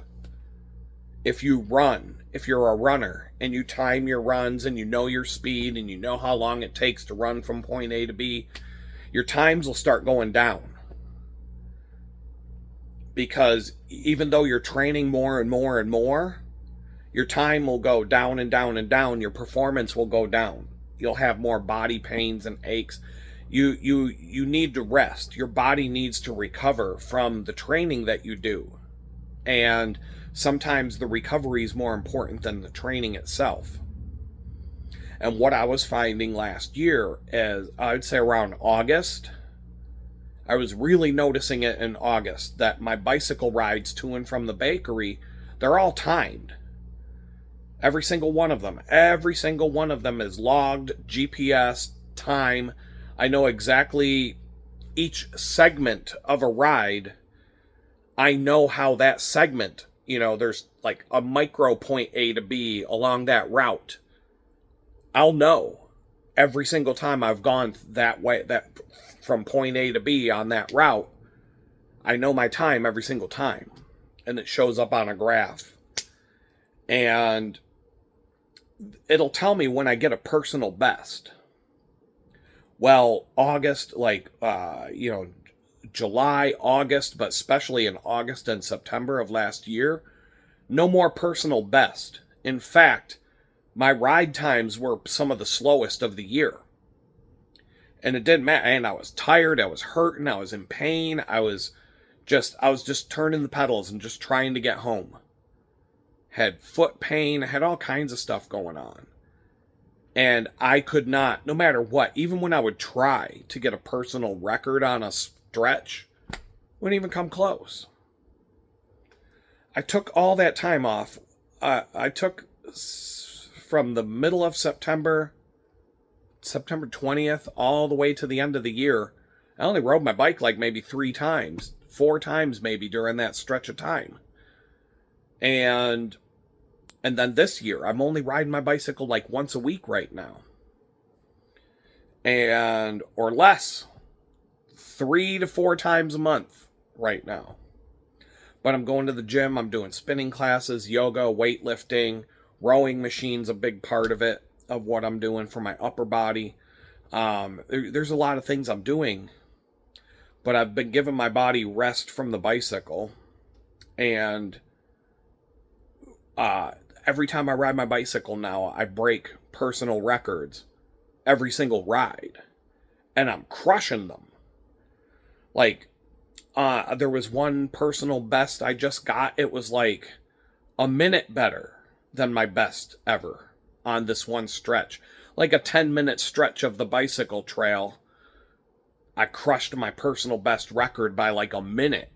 [SPEAKER 1] If you run, if you're a runner and you time your runs and you know your speed and you know how long it takes to run from point A to B, your times will start going down. Because even though you're training more and more and more, your time will go down and down and down. Your performance will go down. You'll have more body pains and aches. You need to rest. Your body needs to recover from the training that you do. And sometimes the recovery is more important than the training itself. And what I was finding last year is, I'd say around August, I was really noticing it in August, that my bicycle rides to and from the bakery, they're all timed. Every single one of them. Every single one of them is logged, GPS, time. I know exactly each segment of a ride. I know how that segment, there's like a micro point A to B along that route. I'll know every single time I've gone that way, that from point A to B on that route. I know my time every single time. And it shows up on a graph. And it'll tell me when I get a personal best. Well, August, July, August, but especially in August and September of last year, no more personal best. In fact, my ride times were some of the slowest of the year. And it didn't matter. And I was tired, I was hurting, I was in pain, I was just turning the pedals and just trying to get home. Had foot pain, had all kinds of stuff going on. And I could not, no matter what, even when I would try to get a personal record on a stretch, wouldn't even come close. I took all that time off. I took from the middle of September 20th, all the way to the end of the year. I only rode my bike like maybe 3 times, 4 times maybe during that stretch of time. And then this year, I'm only riding my bicycle like once a week right now. Or less. 3 to 4 times a month right now. But I'm going to the gym, I'm doing spinning classes, yoga, weightlifting, rowing machine's a big part of it, of what I'm doing for my upper body. There's a lot of things I'm doing. But I've been giving my body rest from the bicycle, and every time I ride my bicycle now, I break personal records every single ride, and I'm crushing them. Like, there was one personal best I just got. It was like a minute better than my best ever on this one stretch. Like a 10-minute stretch of the bicycle trail, I crushed my personal best record by like a minute.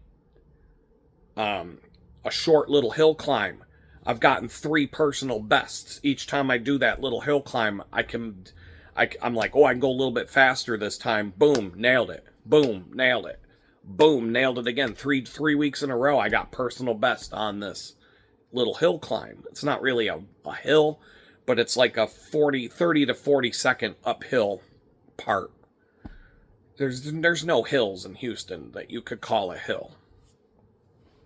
[SPEAKER 1] A short little hill climb, I've gotten 3 personal bests. Each time I do that little hill climb, I'm like, oh, I can go a little bit faster this time. Boom, nailed it. Boom, nailed it. Boom, nailed it again. Three weeks in a row, I got personal best on this little hill climb. It's not really a hill, but it's like a 30 to 40 second uphill part. There's no hills in Houston that you could call a hill.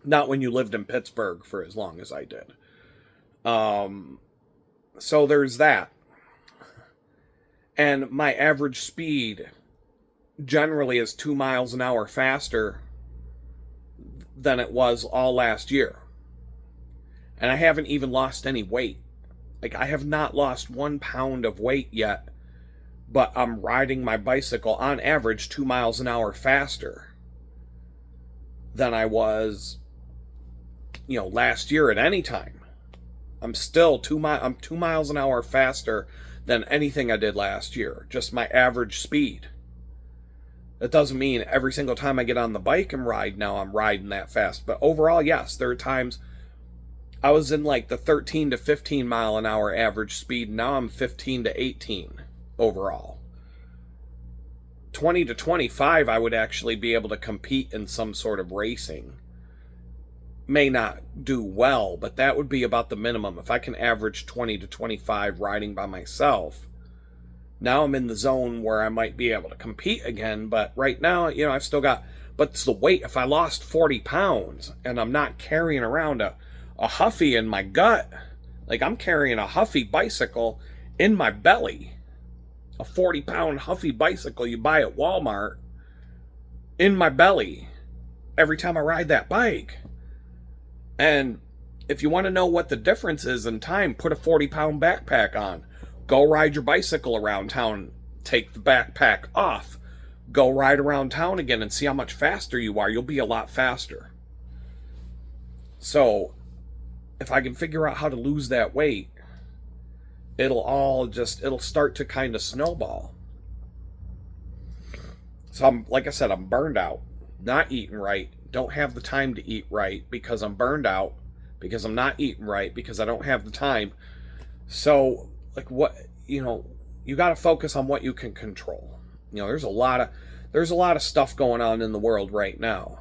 [SPEAKER 1] Not when you lived in Pittsburgh for as long as I did. So there's that. And my average speed generally is 2 miles an hour faster than it was all last year. And I haven't even lost any weight. Like, I have not lost 1 pound of weight yet, but I'm riding my bicycle on average 2 miles an hour faster than I was, last year at any time. I'm still 2 miles an hour faster than anything I did last year. Just my average speed. That doesn't mean every single time I get on the bike and ride now I'm riding that fast. But overall, yes, there are times I was in like the 13 to 15 mile an hour average speed. Now I'm 15 to 18 overall. 20 to 25, I would actually be able to compete in some sort of racing. May not do well, but that would be about the minimum. If I can average 20 to 25 riding by myself, now I'm in the zone where I might be able to compete again. But right now, I've still got, but it's the weight. If I lost 40 pounds and I'm not carrying around a Huffy in my gut, like I'm carrying a Huffy bicycle in my belly, a 40-pound Huffy bicycle you buy at Walmart in my belly every time I ride that bike. And if you want to know what the difference is in time, put a 40-pound backpack on. Go ride your bicycle around town. Take the backpack off. Go ride around town again and see how much faster you are. You'll be a lot faster. So, if I can figure out how to lose that weight, it'll start to kind of snowball. So like I said, I'm burned out. Not eating right. Don't have the time to eat right because I'm burned out. Because I'm not eating right because I don't have the time. So, like, what, you got to focus on what you can control. There's a lot of stuff going on in the world right now.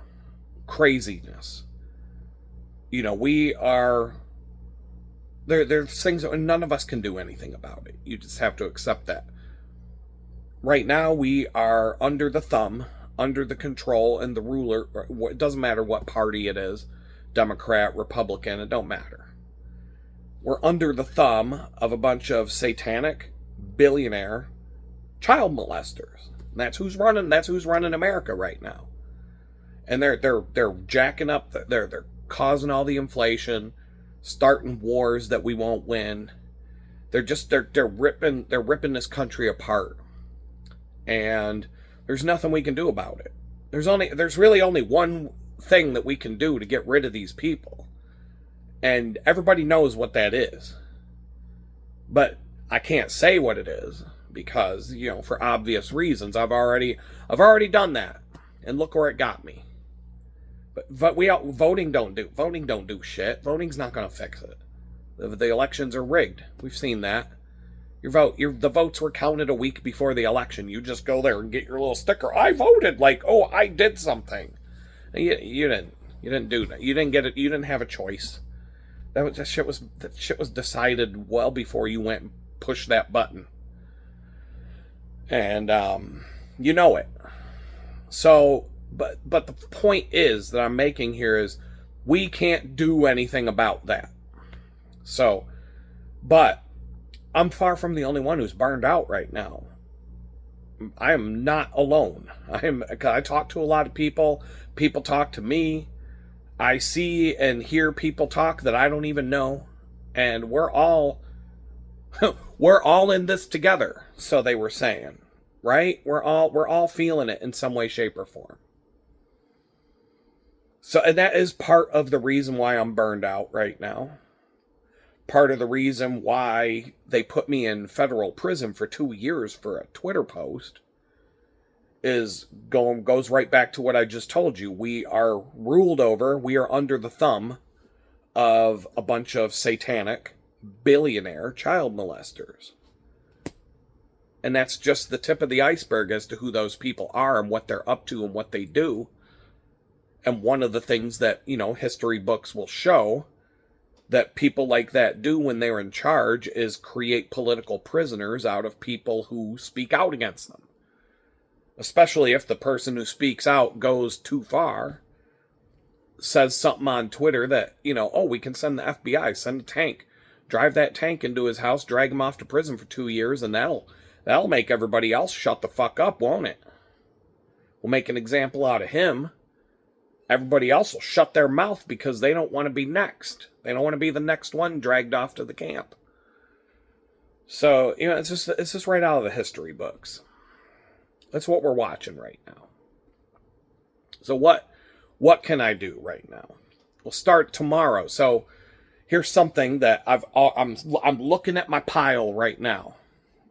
[SPEAKER 1] Craziness. We are, there's things that none of us can do anything about it. You just have to accept that. Right now, we are under the thumb, under the control and the ruler. It doesn't matter what party it is, Democrat, Republican, it don't matter. We're under the thumb of a bunch of satanic, billionaire child molesters. And that's who's running America right now. And they're jacking up, they're causing all the inflation, starting wars that we won't win. They're ripping this country apart. And there's nothing we can do about it. There's really only one thing that we can do to get rid of these people. And everybody knows what that is. But I can't say what it is because, for obvious reasons, I've already done that. And look where it got me. But voting don't do shit. Voting's not going to fix it. The elections are rigged. We've seen that. The votes were counted a week before the election. You just go there and get your little sticker. I voted. Like, oh, I did something. You didn't do that. You didn't get it. You didn't have a choice. That shit was decided well before you went and pushed that button. And you know it. So, but the point is that I'm making here is we can't do anything about that. So, but I'm far from the only one who's burned out right now. I am not alone. I talk to a lot of people. People talk to me. I see and hear people talk that I don't even know. And we're all in this together, so they were saying. Right? We're all feeling it in some way, shape, or form. So, and that is part of the reason why I'm burned out right now. Part of the reason why they put me in federal prison for 2 years for a Twitter post goes right back to what I just told you. We are ruled over, we are under the thumb of a bunch of satanic billionaire child molesters. And that's just the tip of the iceberg as to who those people are and what they're up to and what they do. And one of the things that, history books will show that people like that do when they're in charge is create political prisoners out of people who speak out against them. Especially if the person who speaks out goes too far, says something on Twitter that, we can send the FBI, send a tank, drive that tank into his house, drag him off to prison for 2 years, and that'll make everybody else shut the fuck up, won't it? We'll make an example out of him. Everybody else will shut their mouth because they don't want to be next. They don't want to be the next one dragged off to the camp. So, it's just right out of the history books. That's what we're watching right now. So what can I do right now? We'll start tomorrow. So here's something that I'm looking at my pile right now.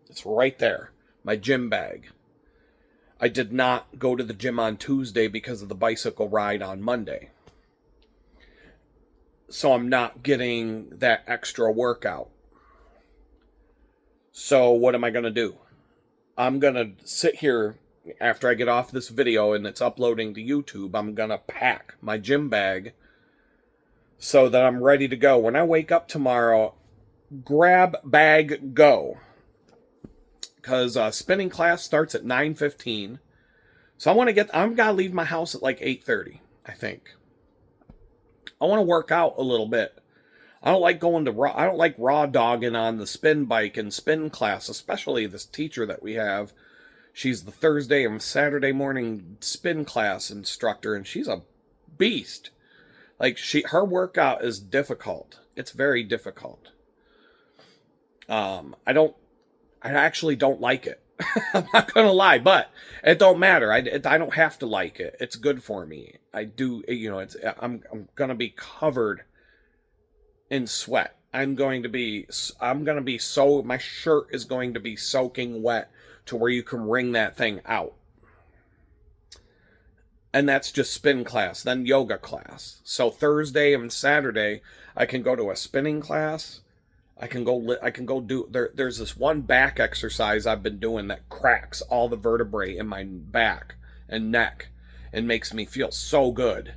[SPEAKER 1] It's right there, my gym bag. I did not go to the gym on Tuesday because of the bicycle ride on Monday. So I'm not getting that extra workout. So what am I going to do? I'm going to sit here after I get off this video and it's uploading to YouTube. I'm going to pack my gym bag so that I'm ready to go. When I wake up tomorrow, grab bag, go. Because spinning class starts at 9:15. So I'm going to leave my house at like 8:30, I think. I want to work out a little bit. I don't like raw dogging on the spin bike and spin class, especially this teacher that we have. She's the Thursday and Saturday morning spin class instructor, and she's a beast. Like her workout is difficult. It's very difficult. I actually don't like it. I'm not gonna lie, but it don't matter. I don't have to like it. It's good for me. I do. I'm gonna be covered in sweat. My shirt is going to be soaking wet to where you can wring that thing out. And that's just spin class, then yoga class. So Thursday and Saturday, I can go to a spinning class. I can go do, there's this one back exercise I've been doing that cracks all the vertebrae in my back and neck and makes me feel so good.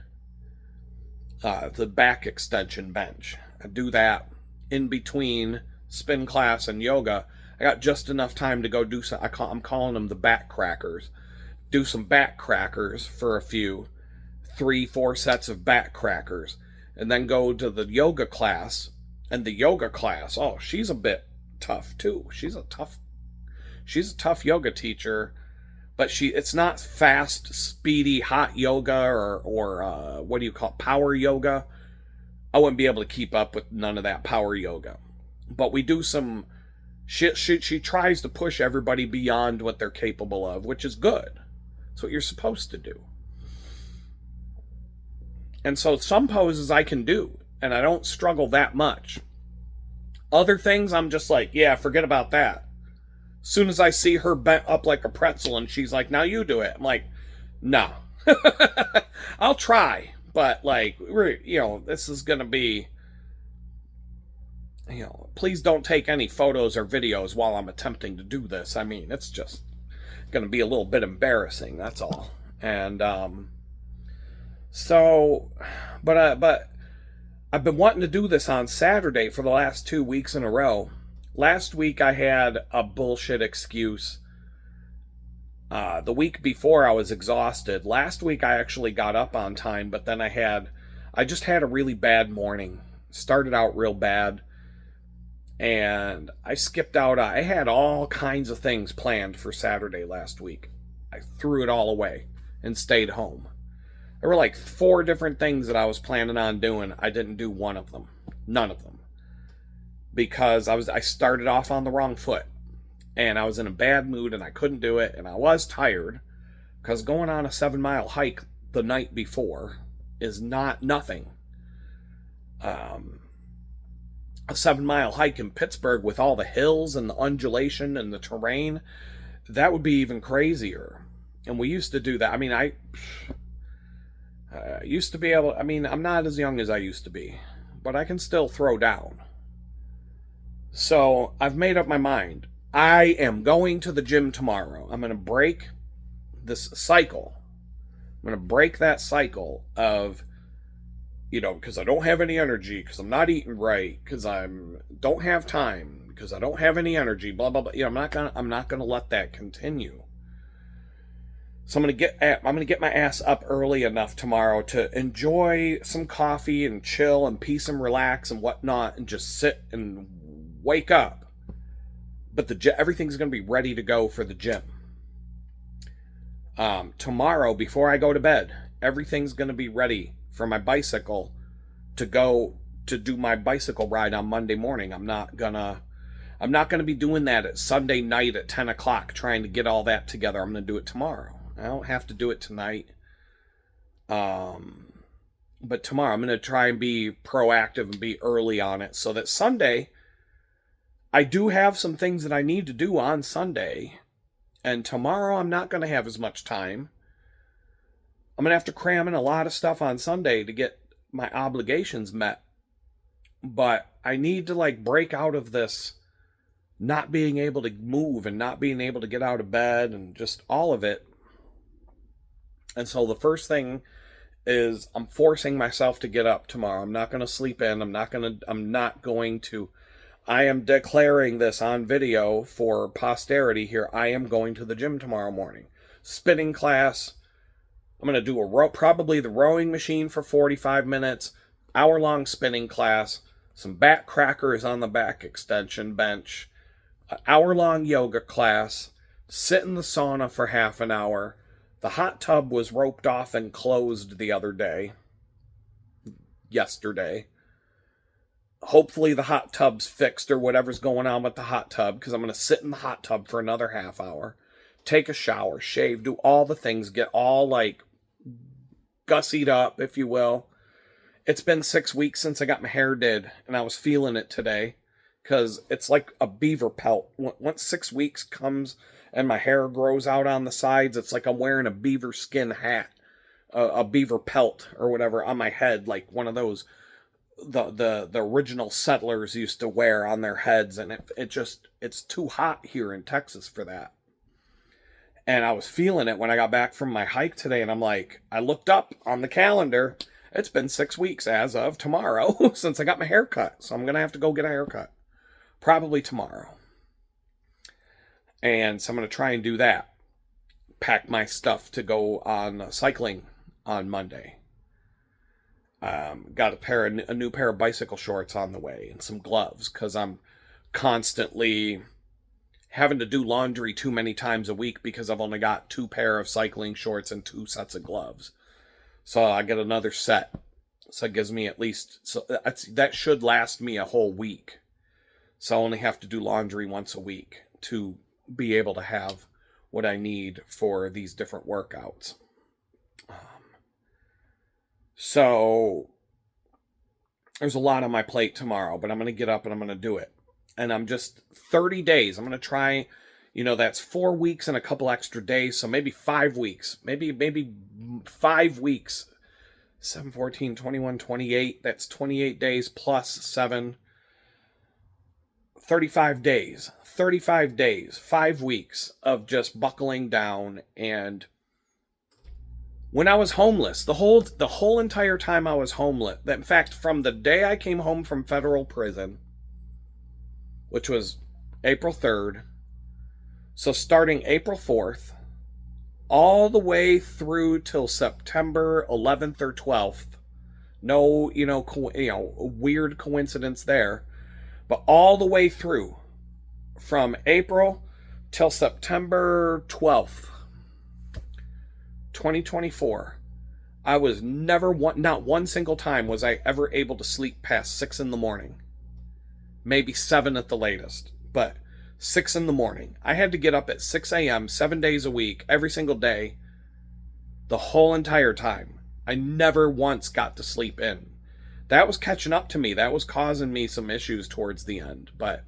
[SPEAKER 1] The back extension bench. I do that in between spin class and yoga. I got just enough time to go do some, I'm calling them the back crackers. Do some back crackers for a few, 3-4 sets of back crackers, and then go to the yoga class. And the yoga class, she's a bit tough too. She's a tough yoga teacher, but it's not fast, speedy, hot yoga or what do you call it, power yoga. I wouldn't be able to keep up with none of that power yoga. But we do some she tries to push everybody beyond what they're capable of, which is good. That's what you're supposed to do. And so some poses I can do, and I don't struggle that much. Other things, I'm just like, yeah, forget about that. As soon as I see her bent up like a pretzel and she's like, now you do it. I'm like, no. I'll try. But, like, this is going to be, please don't take any photos or videos while I'm attempting to do this. I mean, it's just going to be a little bit embarrassing, that's all. And, but I've been wanting to do this on Saturday for the last 2 weeks in a row. Last week I had a bullshit excuse. The week before I was exhausted. Last week I actually got up on time, but then I just had a really bad morning. Started out real bad. And I skipped out. I had all kinds of things planned for Saturday last week. I threw it all away and stayed home. There were like 4 different things that I was planning on doing. I didn't do one of them. None of them. Because I started off on the wrong foot. And I was in a bad mood and I couldn't do it. And I was tired. Because going on a 7-mile hike the night before is nothing. A 7-mile hike in Pittsburgh with all the hills and the undulation and the terrain, that would be even crazier. And we used to do that. I mean, I used to be able, I'm not as young as I used to be, but I can still throw down. So I've made up my mind. I am going to the gym tomorrow. I'm going to break this cycle. I'm going to break that cycle of, because I don't have any energy, because I'm not eating right, because I don't have time, because I don't have any energy, blah, blah, blah. I'm not going to let that continue. So I'm going to get my ass up early enough tomorrow to enjoy some coffee and chill and peace and relax and whatnot and just sit and wake up. But everything's going to be ready to go for the gym. Tomorrow, before I go to bed, everything's going to be ready for my bicycle to go to do my bicycle ride on Monday morning. I'm not gonna be doing that at Sunday night at 10 o'clock trying to get all that together. I'm going to do it tomorrow. I don't have to do it tonight. But tomorrow I'm going to try and be proactive and be early on it so that Sunday, I do have some things that I need to do on Sunday. And tomorrow I'm not going to have as much time. I'm going to have to cram in a lot of stuff on Sunday to get my obligations met. But I need to break out of this not being able to move and not being able to get out of bed and just all of it. And so the first thing is I'm forcing myself to get up tomorrow. I'm not going to sleep in. I am declaring this on video for posterity here. I am going to the gym tomorrow morning. Spinning class. I'm going to do probably the rowing machine for 45 minutes, hour-long spinning class, some back crackers on the back extension bench, an hour-long yoga class, sit in the sauna for half an hour. The hot tub was roped off and closed the other day, yesterday. Hopefully the hot tub's fixed or whatever's going on with the hot tub, because I'm going to sit in the hot tub for another half hour, take a shower, shave, do all the things, get all gussied up, if you will. It's been 6 weeks since I got my hair did, and I was feeling it today, because it's like a beaver pelt. Once 6 weeks comes and my hair grows out on the sides, it's like I'm wearing a beaver skin hat, a beaver pelt or whatever on my head, like one of those the original settlers used to wear on their heads, and it's too hot here in Texas for that. And I was feeling it when I got back from my hike today, and I looked up on the calendar. It's been 6 weeks as of tomorrow since I got my hair cut. So I'm going to have to go get a haircut. Probably tomorrow. And so I'm going to try and do that. Pack my stuff to go on cycling on Monday. Got a new pair of bicycle shorts on the way and some gloves, because I'm constantly having to do laundry too many times a week because I've only got 2 pair of cycling shorts and 2 sets of gloves. So I get another set. So it gives me that should last me a whole week. So I only have to do laundry once a week to be able to have what I need for these different workouts. So there's a lot on my plate tomorrow, but I'm going to get up and I'm going to do it. And I'm just 30 days. I'm going to try, that's 4 weeks and a couple extra days. So maybe 5 weeks, maybe 5 weeks, 7, 14, 21, 28. That's 28 days plus 7, 35 days, 5 weeks of just buckling down. And when I was homeless, the whole entire time I was homeless, in fact, from the day I came home from federal prison, which was April 3rd, so starting April 4th, all the way through till September 11th or 12th, no, weird coincidence there, But all the way through, from April till September 12th, 2024, I was never not one single time was I ever able to sleep past 6 in the morning. Maybe 7 at the latest, but 6 in the morning. I had to get up at 6 a.m. 7 days a week, every single day, the whole entire time. I never once got to sleep in. That was catching up to me. That was causing me some issues towards the end. But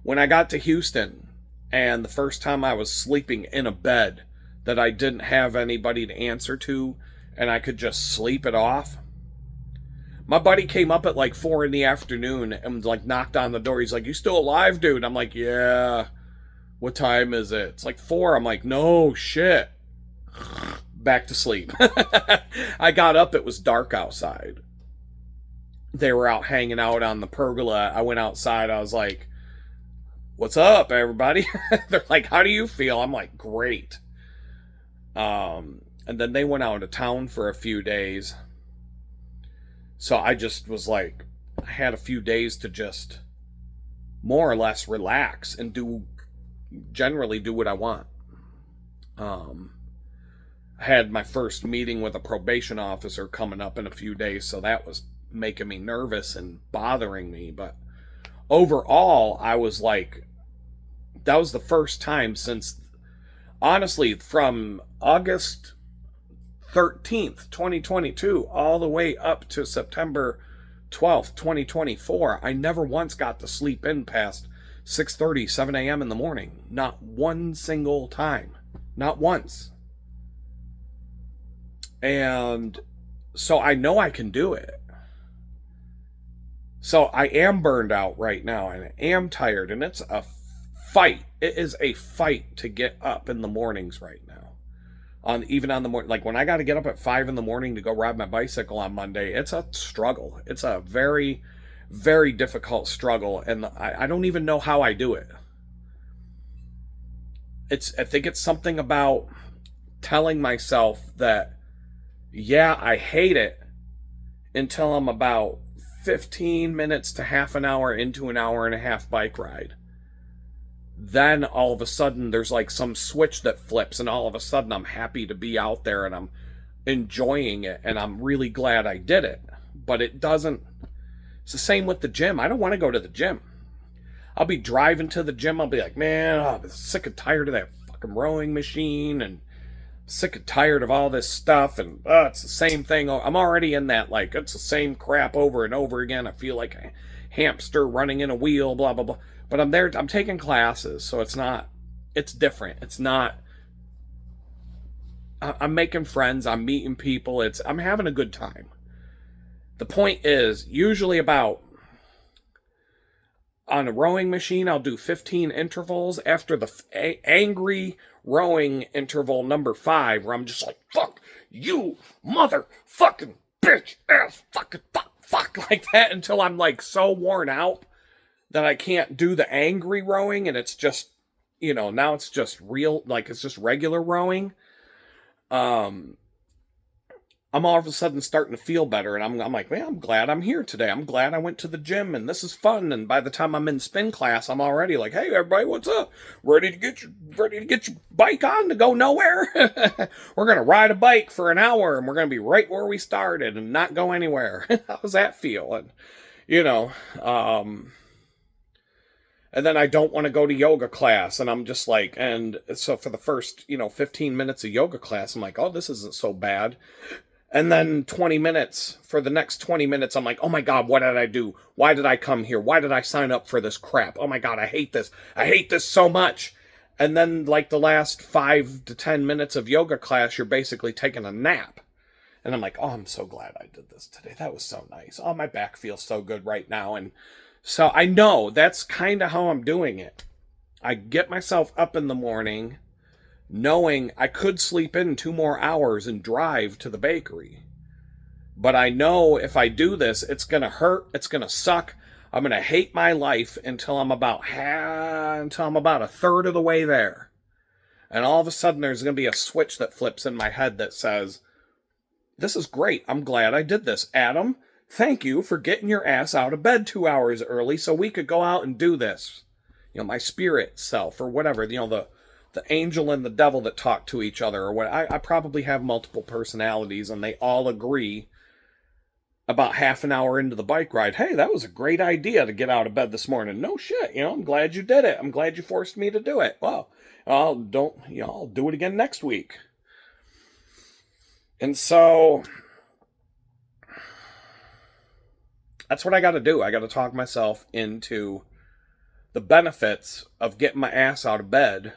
[SPEAKER 1] when I got to Houston, and the first time I was sleeping in a bed that I didn't have anybody to answer to, and I could just sleep it off, my buddy came up at like 4 in the afternoon and like knocked on the door. He's like, "You still alive, dude?" I'm like, "Yeah." "What time is it?" "It's like 4. I'm like, "No shit." Back to sleep. I got up. It was dark outside. They were out hanging out on the pergola. I went outside. I was like, "What's up, everybody?" They're like, "How do you feel?" I'm like, "Great." And then they went out of town for a few days. So I just was like, I had a few days to just more or less relax and generally do what I want. I had my first meeting with a probation officer coming up in a few days, so that was making me nervous and bothering me. But overall, I was like, that was the first time since, honestly, from August 13th, 2022, all the way up to September 12th, 2024, I never once got to sleep in past 6:30, 7 a.m. in the morning. Not one single time. Not once. And so I know I can do it. So I am burned out right now, and I am tired, and it's a fight. It is a fight to get up in the mornings right now. Even on the morning, like when I got to get up at 5 in the morning to go ride my bicycle on Monday, it's a struggle. It's a very, very difficult struggle, and I don't even know how I do it. I think it's something about telling myself that, yeah, I hate it until I'm about 15 minutes to half an hour into an hour and a half bike ride. Then all of a sudden there's like some switch that flips, and all of a sudden I'm happy to be out there and I'm enjoying it, and I'm really glad I did it. But it's the same with the gym. I don't want to go to the gym. I'll be driving to the gym. I'll be like, man, I'm sick and tired of that fucking rowing machine, and sick and tired of all this stuff, and it's the same thing. I'm already in that, like, it's the same crap over and over again. I feel like a hamster running in a wheel, blah, blah, blah. But I'm there, I'm taking classes, so it's different. It's not, I'm making friends, I'm meeting people, I'm having a good time. The point is, usually on a rowing machine, I'll do 15 intervals. After the angry rowing interval number 5, where I'm just like, fuck you, motherfucking bitch ass, fucking fuck, like that, until I'm like so worn out that I can't do the angry rowing, and it's just, now it's just real, like it's just regular rowing. I'm all of a sudden starting to feel better, and I'm like, man, I'm glad I'm here today. I'm glad I went to the gym, and this is fun. And by the time I'm in spin class, I'm already like, hey, everybody, what's up? Ready to get your bike on to go nowhere? We're gonna ride a bike for an hour, and we're gonna be right where we started and not go anywhere. How does that feel? And and then I don't want to go to yoga class, and I'm just like, and so for the first 15 minutes of yoga class, I'm like, oh, this isn't so bad. And then 20 minutes, for the next 20 minutes, I'm like, oh my God, what did I do? Why did I come here? Why did I sign up for this crap? Oh my God, I hate this. I hate this so much. And then like the last 5 to 10 minutes of yoga class, you're basically taking a nap. And I'm like, oh, I'm so glad I did this today. That was so nice. Oh, my back feels so good right now. And so I know that's kind of how I'm doing it. I get myself up in the morning, knowing I could sleep in 2 more hours and drive to the bakery. But I know if I do this, it's going to hurt. It's going to suck. I'm going to hate my life until I'm about a third of the way there. And all of a sudden there's going to be a switch that flips in my head that says, this is great. I'm glad I did this. Adam, Thank you for getting your ass out of bed 2 hours early so we could go out and do this. My spirit self, or whatever, the angel and the devil that talk to each other, or what. I probably have multiple personalities, and they all agree about half an hour into the bike ride, hey, that was a great idea to get out of bed this morning. No shit, I'm glad you did it. I'm glad you forced me to do it. Well, I'll do it again next week. And so that's what I got to do. I got to talk myself into the benefits of getting my ass out of bed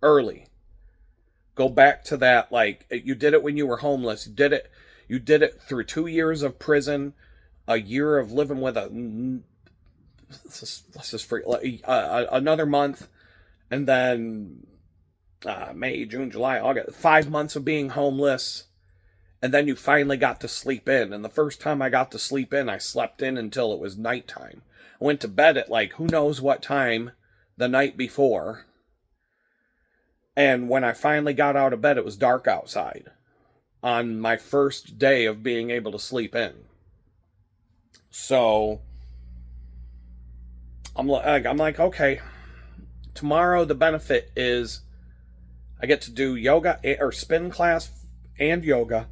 [SPEAKER 1] early. Go back to that, like, you did it when you were homeless. You did it through 2 years of prison, a year of living with another month, and then May, June, July, August, 5 months of being homeless. And then you finally got to sleep in. And the first time I got to sleep in, I slept in until it was nighttime. I went to bed at who knows what time the night before. And when I finally got out of bed, it was dark outside on my first day of being able to sleep in. So I'm like, okay, tomorrow the benefit is I get to do yoga or spin class and yoga,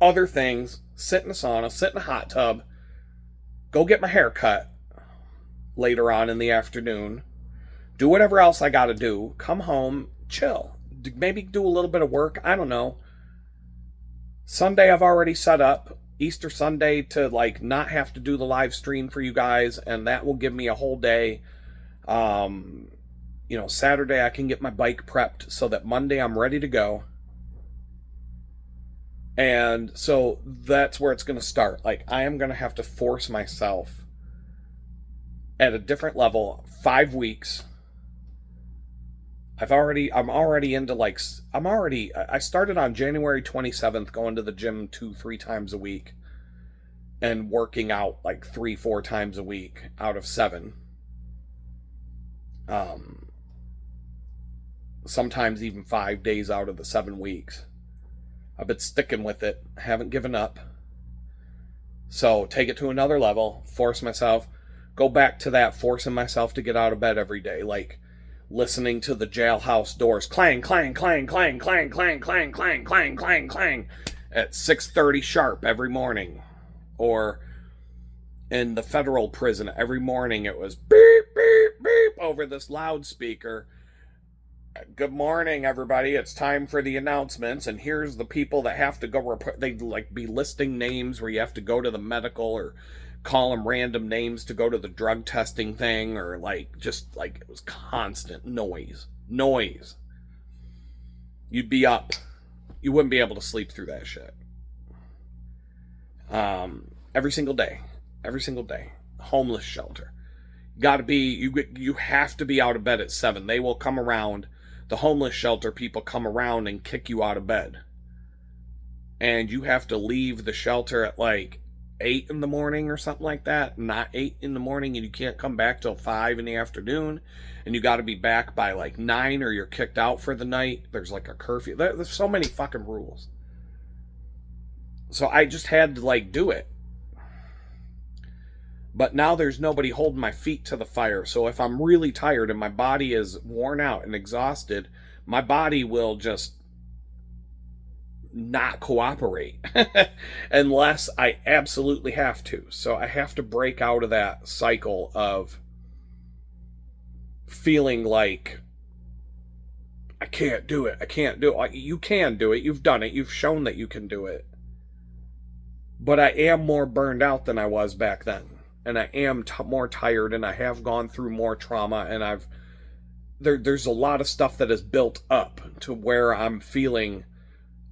[SPEAKER 1] other things, sit in a sauna, sit in a hot tub, go get my hair cut later on in the afternoon, do whatever else I got to do, come home, chill, maybe do a little bit of work, I don't know. Sunday I've already set up, Easter Sunday, to not have to do the live stream for you guys, and that will give me a whole day. Saturday I can get my bike prepped so that Monday I'm ready to go. And so that's where it's going to start. I am going to have to force myself at a different level. 5 weeks. I started on January 27th going to the gym 2-3 times a week and working out 3-4 times a week out of 7. Sometimes even 5 days out of the 7 weeks. I've been sticking with it. Haven't given up. So take it to another level. Force myself. Go back to that. Forcing myself to get out of bed every day. Listening to the jailhouse doors clang, clang, clang, clang, clang, clang, clang, clang, clang, clang, clang at 6:30 sharp every morning. Or in the federal prison every morning it was beep, beep, beep over this loudspeaker. Good morning, everybody. It's time for the announcements, and here's the people that have to go report. They'd be listing names where you have to go to the medical or call them random names to go to the drug testing thing, or it was constant noise. You'd be up. You wouldn't be able to sleep through that shit. Every single day. Homeless shelter. You have to be out of bed at 7. They will come around. The homeless shelter people come around and kick you out of bed. And you have to leave the shelter at 8 in the morning or something like that. Not 8 in the morning, and you can't come back till 5 in the afternoon. And you got to be back by 9 or you're kicked out for the night. There's a curfew. There's so many fucking rules. So I just had to do it. But now there's nobody holding my feet to the fire. So if I'm really tired and my body is worn out and exhausted, my body will just not cooperate unless I absolutely have to. So I have to break out of that cycle of feeling like I can't do it. You can do it. You've done it. You've shown that you can do it. But I am more burned out than I was back then. And I am more tired, and I have gone through more trauma, and there's a lot of stuff that has built up to where I'm feeling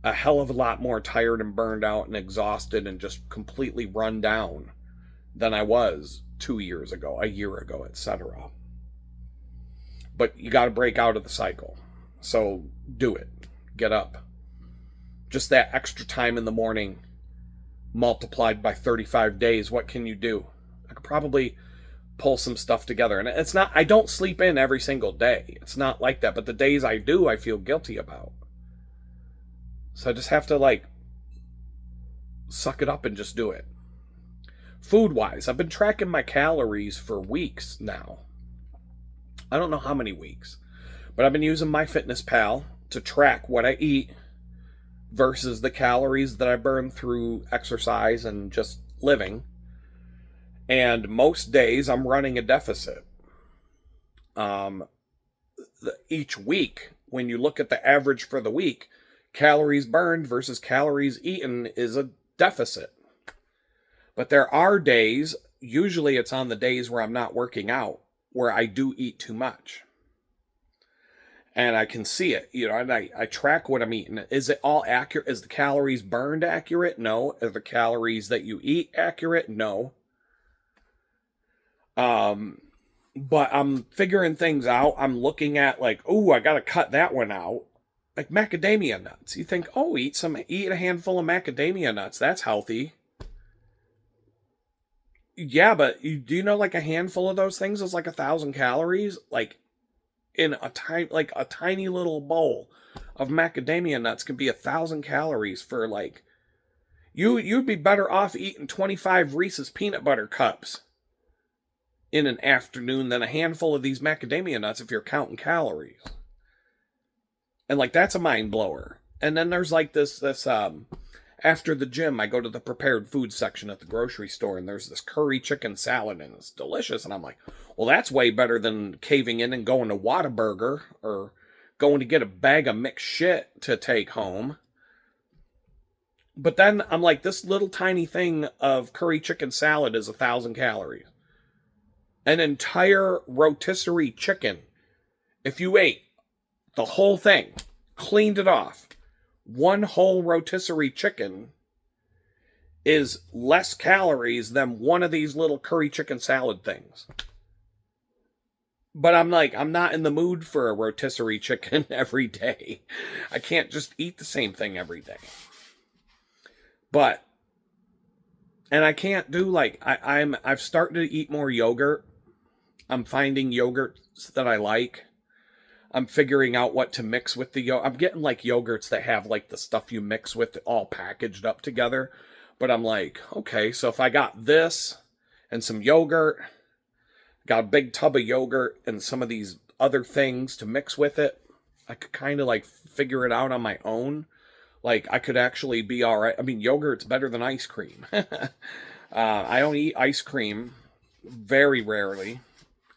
[SPEAKER 1] a hell of a lot more tired and burned out and exhausted and just completely run down than I was 2 years ago, a year ago, etc. But you got to break out of the cycle. So do it. Get up. Just that extra time in the morning multiplied by 35 days, what can you do? I could probably pull some stuff together. And it's not, I don't sleep in every single day. It's not like that. But the days I do, I feel guilty about. So I just have to suck it up and just do it. food-wise. I've been tracking my calories for weeks now. I don't know how many weeks, but I've been using MyFitnessPal to track what I eat versus the calories that I burn through exercise and just living. And most days I'm running a deficit. Each week, when you look at the average for the week, calories burned versus calories eaten is a deficit. But there are days, usually it's on the days where I'm not working out, where I do eat too much. And I can see it, and I track what I'm eating. Is it all accurate? Is the calories burned accurate? No. Are the calories that you eat accurate? No. But I'm figuring things out. I'm looking at I gotta cut that one out. Like macadamia nuts. You think, eat a handful of macadamia nuts. That's healthy. Yeah, but do you know a handful of those things is 1,000 calories? In a tiny little bowl of macadamia nuts can be 1,000 calories for you'd be better off eating 25 Reese's peanut butter cups in an afternoon than a handful of these macadamia nuts if you're counting calories. And that's a mind blower. And then there's this after the gym, I go to the prepared food section at the grocery store, and there's this curry chicken salad, and it's delicious. And I'm like, well, that's way better than caving in and going to Whataburger or going to get a bag of mixed shit to take home. But then I'm like, this little tiny thing of curry chicken salad is 1,000 calories. An entire rotisserie chicken, if you ate the whole thing, cleaned it off, one whole rotisserie chicken is less calories than one of these little curry chicken salad things. But I'm not in the mood for a rotisserie chicken every day. I can't just eat the same thing every day. And I can't do I've started to eat more yogurt. I'm finding yogurts that I like. I'm figuring out what to mix with the yogurt. I'm getting yogurts that have the stuff you mix with all packaged up together. But I'm okay, so if I got this and some yogurt, got a big tub of yogurt and some of these other things to mix with it, I could kind of figure it out on my own. I could actually be all right. I mean, yogurt's better than ice cream. I don't eat ice cream very rarely.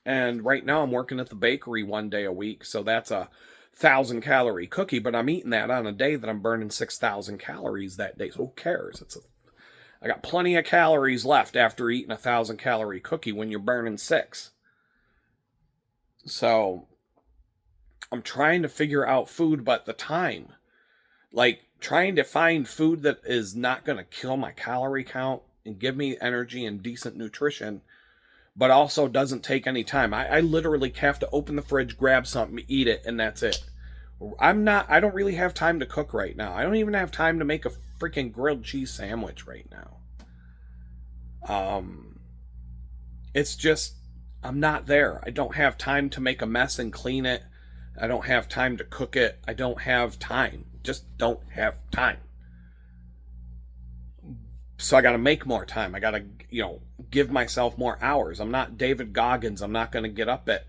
[SPEAKER 1] And right now I'm working at the bakery one day a week, so that's a 1,000 calorie cookie, but I'm eating that on a day that I'm burning 6,000 calories that day. So who cares? I got plenty of calories left after eating a 1,000 calorie cookie when you're burning 6. So I'm trying to figure out food, but the time, trying to find food that is not going to kill my calorie count and give me energy and decent nutrition, but also doesn't take any time. I literally have to open the fridge, grab something, eat it, and that's it. I don't really have time to cook right now. I don't even have time to make a freaking grilled cheese sandwich right now. It's just, I'm not there. I don't have time to make a mess and clean it. I don't have time to cook it. I don't have time. Just don't have time. So I got to make more time. I got to, give myself more hours. I'm not David Goggins. I'm not going to get up at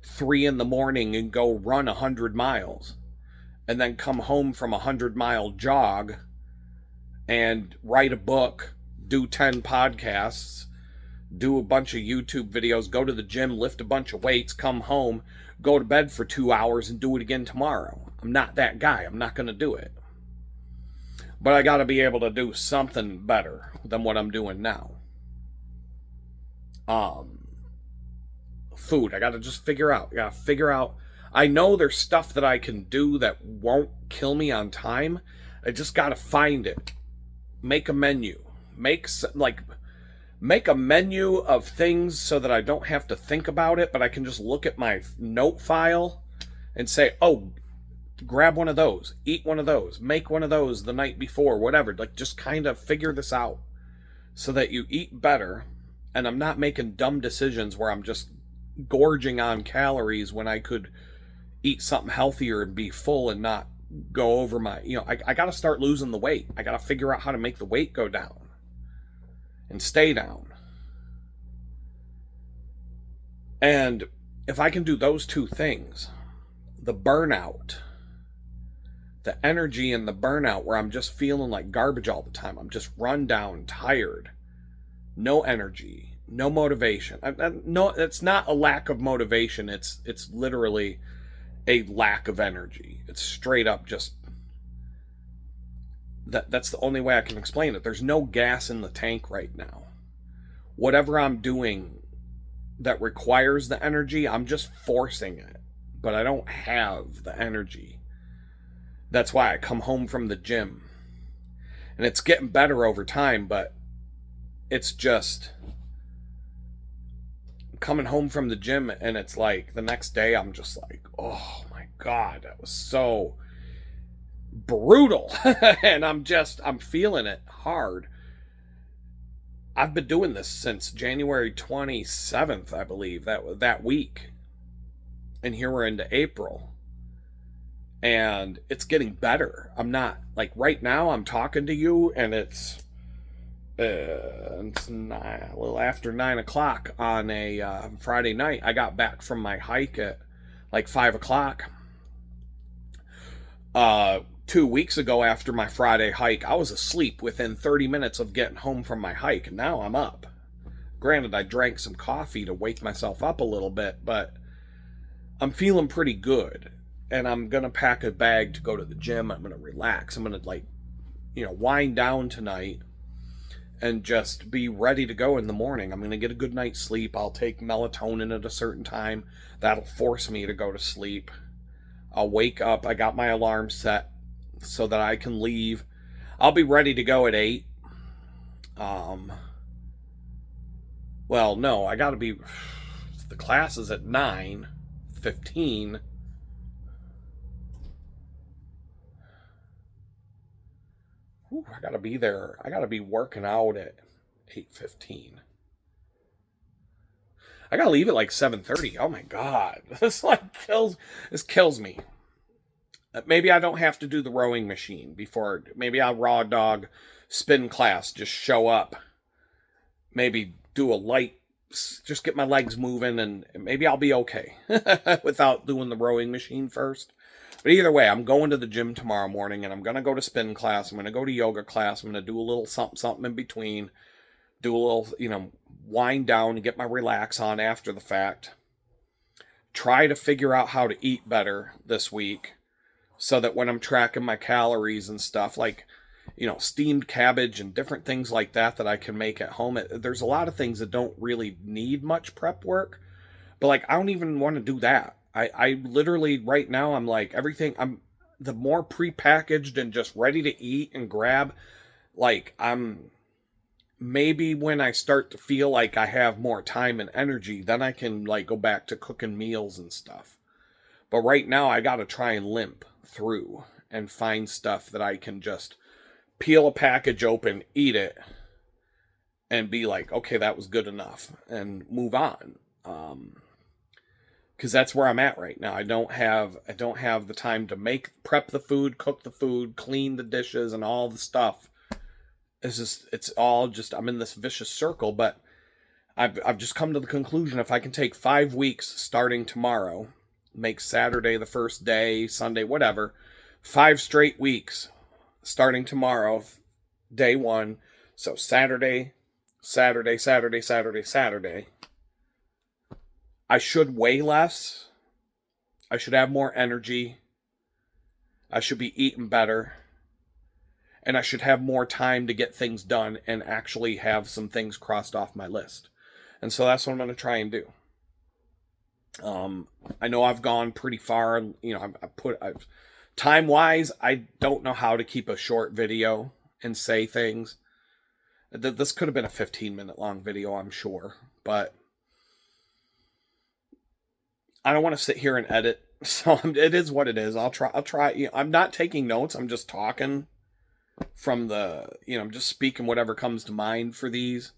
[SPEAKER 1] 3 a.m. and go run 100 miles and then come home from a 100-mile jog and write a book, do 10 podcasts, do a bunch of YouTube videos, go to the gym, lift a bunch of weights, come home, go to bed for 2 hours and do it again tomorrow. I'm not that guy. I'm not going to do it. But I got to be able to do something better than what I'm doing now. Food. I got to just figure out. I know there's stuff that I can do that won't kill me on time. I just got to find it. Make a menu. Make a menu of things so that I don't have to think about it, but I can just look at my note file and say, grab one of those, eat one of those, make one of those the night before, whatever. Just kind of figure this out so that you eat better, and I'm not making dumb decisions where I'm just gorging on calories when I could eat something healthier and be full and not go over my, I got to start losing the weight. I got to figure out how to make the weight go down and stay down. And if I can do those two things, the burnout, the energy and the burnout where I'm just feeling like garbage all the time, I'm just run down, tired, no energy, no motivation. No, it's not a lack of motivation. It's literally a lack of energy. It's straight up just that's the only way I can explain it. There's no gas in the tank right now. Whatever I'm doing that requires the energy, I'm just forcing it. But I don't have the energy. That's why I come home from the gym. And it's getting better over time, but it's just coming home from the gym and it's like the next day I'm just like, oh my God, that was so brutal. And I'm feeling it hard. I've been doing this since January 27th, I believe, that week. And here we're into April. And it's getting better. I'm not, like, right now I'm talking to you and it's a little after 9 o'clock on a Friday night. I got back from my hike at like 5 o'clock. 2 weeks ago after my Friday hike, I was asleep within 30 minutes of getting home from my hike, and now I'm up. Granted, I drank some coffee to wake myself up a little bit, but I'm feeling pretty good. And I'm going to pack a bag to go to the gym. I'm going to relax. I'm going to, wind down tonight and just be ready to go in the morning. I'm going to get a good night's sleep. I'll take melatonin at a certain time. That'll force me to go to sleep. I'll wake up. I got my alarm set so that I can leave. I'll be ready to go at 8. Well, no, I got to be... The class is at 9:15. I gotta be there. I gotta be working out at 8:15. I gotta leave at like 7:30. Oh my God. This kills me. Maybe I don't have to do the rowing machine before. Maybe I'll raw dog spin class. Just show up. Maybe do a light. Just get my legs moving and maybe I'll be okay without doing the rowing machine first. But either way, I'm going to the gym tomorrow morning and I'm going to go to spin class. I'm going to go to yoga class. I'm going to do a little something in between. Do a little, wind down and get my relax on after the fact. Try to figure out how to eat better this week so that when I'm tracking my calories and stuff, like, steamed cabbage and different things like that I can make at home. There's a lot of things that don't really need much prep work. But, like, I don't even want to do that. I literally, right now, I'm like, I'm the more prepackaged and just ready to eat and grab, like, maybe when I start to feel like I have more time and energy, then I can, like, go back to cooking meals and stuff. But right now, I gotta try and limp through and find stuff that I can just peel a package open, eat it, and be like, okay, that was good enough, and move on. Because that's where I'm at right now. I don't have the time to prep the food, cook the food, clean the dishes, and all the stuff. It's all just, I'm in this vicious circle. But I've just come to the conclusion, if I can take 5 weeks starting tomorrow, make Saturday the first day, Sunday, whatever, 5 straight weeks starting tomorrow, day 1. So Saturday, I should weigh less. I should have more energy. I should be eating better. And I should have more time to get things done and actually have some things crossed off my list. And so that's what I'm going to try and do. I know I've gone pretty far. Time-wise, I don't know how to keep a short video and say things. This could have been a 15-minute long video, I'm sure. But I don't want to sit here and edit, so it is what it is. I'll try. I'm not taking notes. I'm just talking from I'm just speaking whatever comes to mind for these.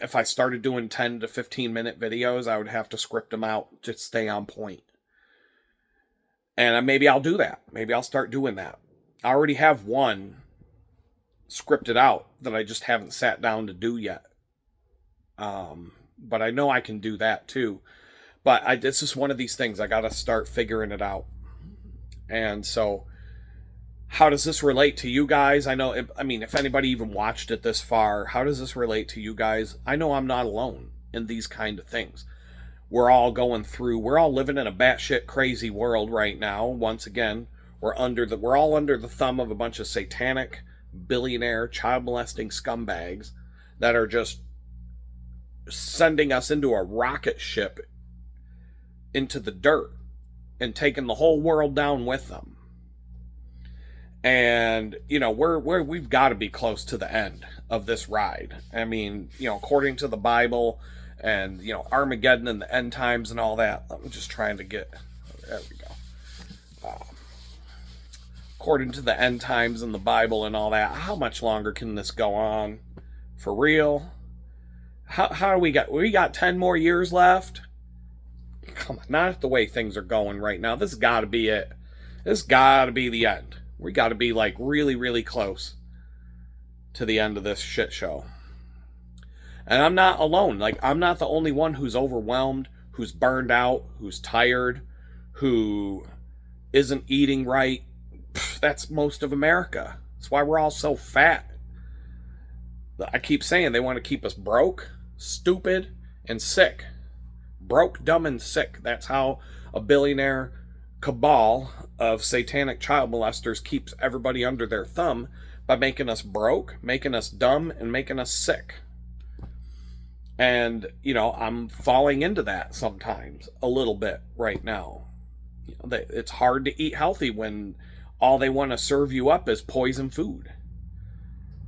[SPEAKER 1] If I started doing 10 to 15-minute videos, I would have to script them out to stay on point. And maybe I'll do that. Maybe I'll start doing that. I already have one scripted out that I just haven't sat down to do yet. But I know I can do that too. But this is one of these things I got to start figuring it out. And so, how does this relate to you guys? I mean, if anybody even watched it this far, how does this relate to you guys? I know I'm not alone in these kind of things. We're all living in a batshit crazy world right now. Once again, we're all under the thumb of a bunch of satanic, billionaire, child molesting scumbags that are just sending us into a rocket ship into the dirt and taking the whole world down with them. And, we've got to be close to the end of this ride. I mean, according to the Bible and, Armageddon and the end times and all that. I'm just trying to there we go. According to the end times and the Bible and all that, how much longer can this go on? For real? How do we got 10 more years left? Come on, not the way things are going right now. This has got to be it. This has got to be the end. We got to be like really, really close to the end of this shit show. And I'm not alone. Like, I'm not the only one who's overwhelmed, who's burned out, who's tired, who isn't eating right. That's most of America. That's why we're all so fat. I keep saying they want to keep us broke, stupid, and sick. Broke, dumb, and sick. That's how a billionaire cabal of satanic child molesters keeps everybody under their thumb, by making us broke, making us dumb, and making us sick. And, I'm falling into that sometimes a little bit right now. It's hard to eat healthy when all they want to serve you up is poison food.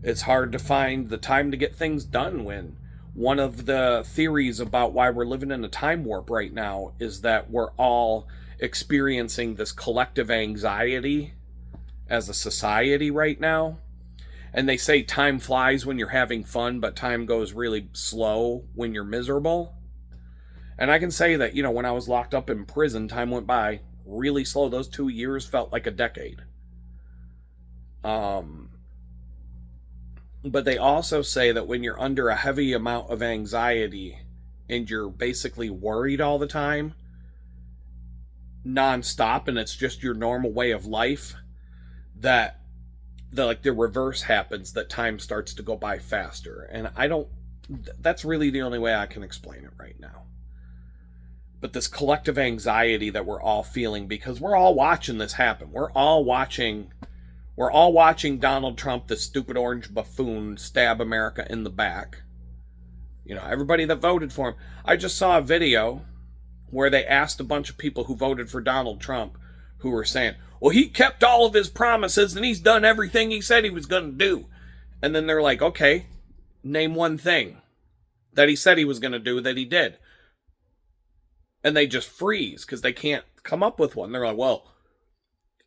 [SPEAKER 1] It's hard to find the time to get things done when one of the theories about why we're living in a time warp right now is that we're all experiencing this collective anxiety as a society right now. And they say time flies when you're having fun, but time goes really slow when you're miserable. And I can say that, when I was locked up in prison, time went by really slow. Those 2 years felt like a decade. But they also say that when you're under a heavy amount of anxiety and you're basically worried all the time, nonstop, and it's just your normal way of life, that the reverse happens, that time starts to go by faster. And that's really the only way I can explain it right now. But this collective anxiety that we're all feeling, because we're all watching this happen. We're all watching Donald Trump, the stupid orange buffoon, stab America in the back. Everybody that voted for him. I just saw a video where they asked a bunch of people who voted for Donald Trump, who were saying, well, he kept all of his promises and he's done everything he said he was going to do. And then they're like, okay, name one thing that he said he was going to do that he did. And they just freeze because they can't come up with one. They're like, well,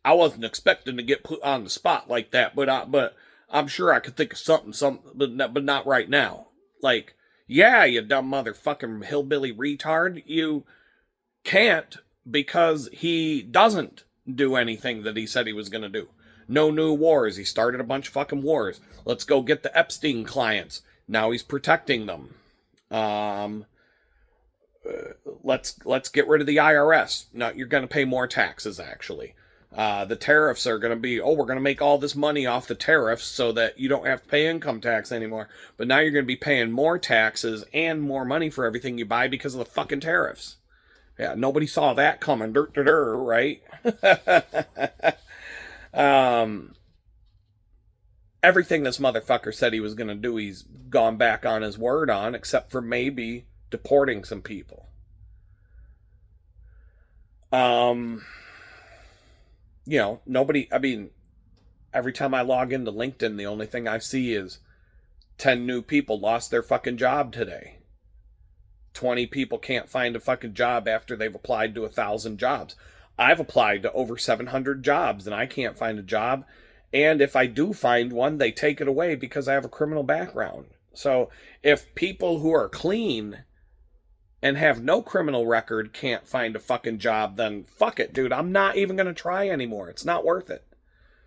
[SPEAKER 1] I wasn't expecting to get put on the spot like that, but I'm sure I could think of something, but not right now. Like, yeah, you dumb motherfucking hillbilly retard. You can't, because he doesn't do anything that he said he was going to do. No new wars. He started a bunch of fucking wars. Let's go get the Epstein clients. Now he's protecting them. Let's get rid of the IRS. No, you're going to pay more taxes, actually. The tariffs are going to be, we're going to make all this money off the tariffs so that you don't have to pay income tax anymore. But now you're going to be paying more taxes and more money for everything you buy because of the fucking tariffs. Yeah, nobody saw that coming, right? Everything this motherfucker said he was going to do, he's gone back on his word on, except for maybe deporting some people. Nobody, every time I log into LinkedIn, the only thing I see is 10 new people lost their fucking job today. 20 people can't find a fucking job after they've applied to 1,000 jobs. I've applied to over 700 jobs and I can't find a job. And if I do find one, they take it away because I have a criminal background. So if people who are clean and have no criminal record can't find a fucking job, then fuck it, dude. I'm not even going to try anymore. It's not worth it.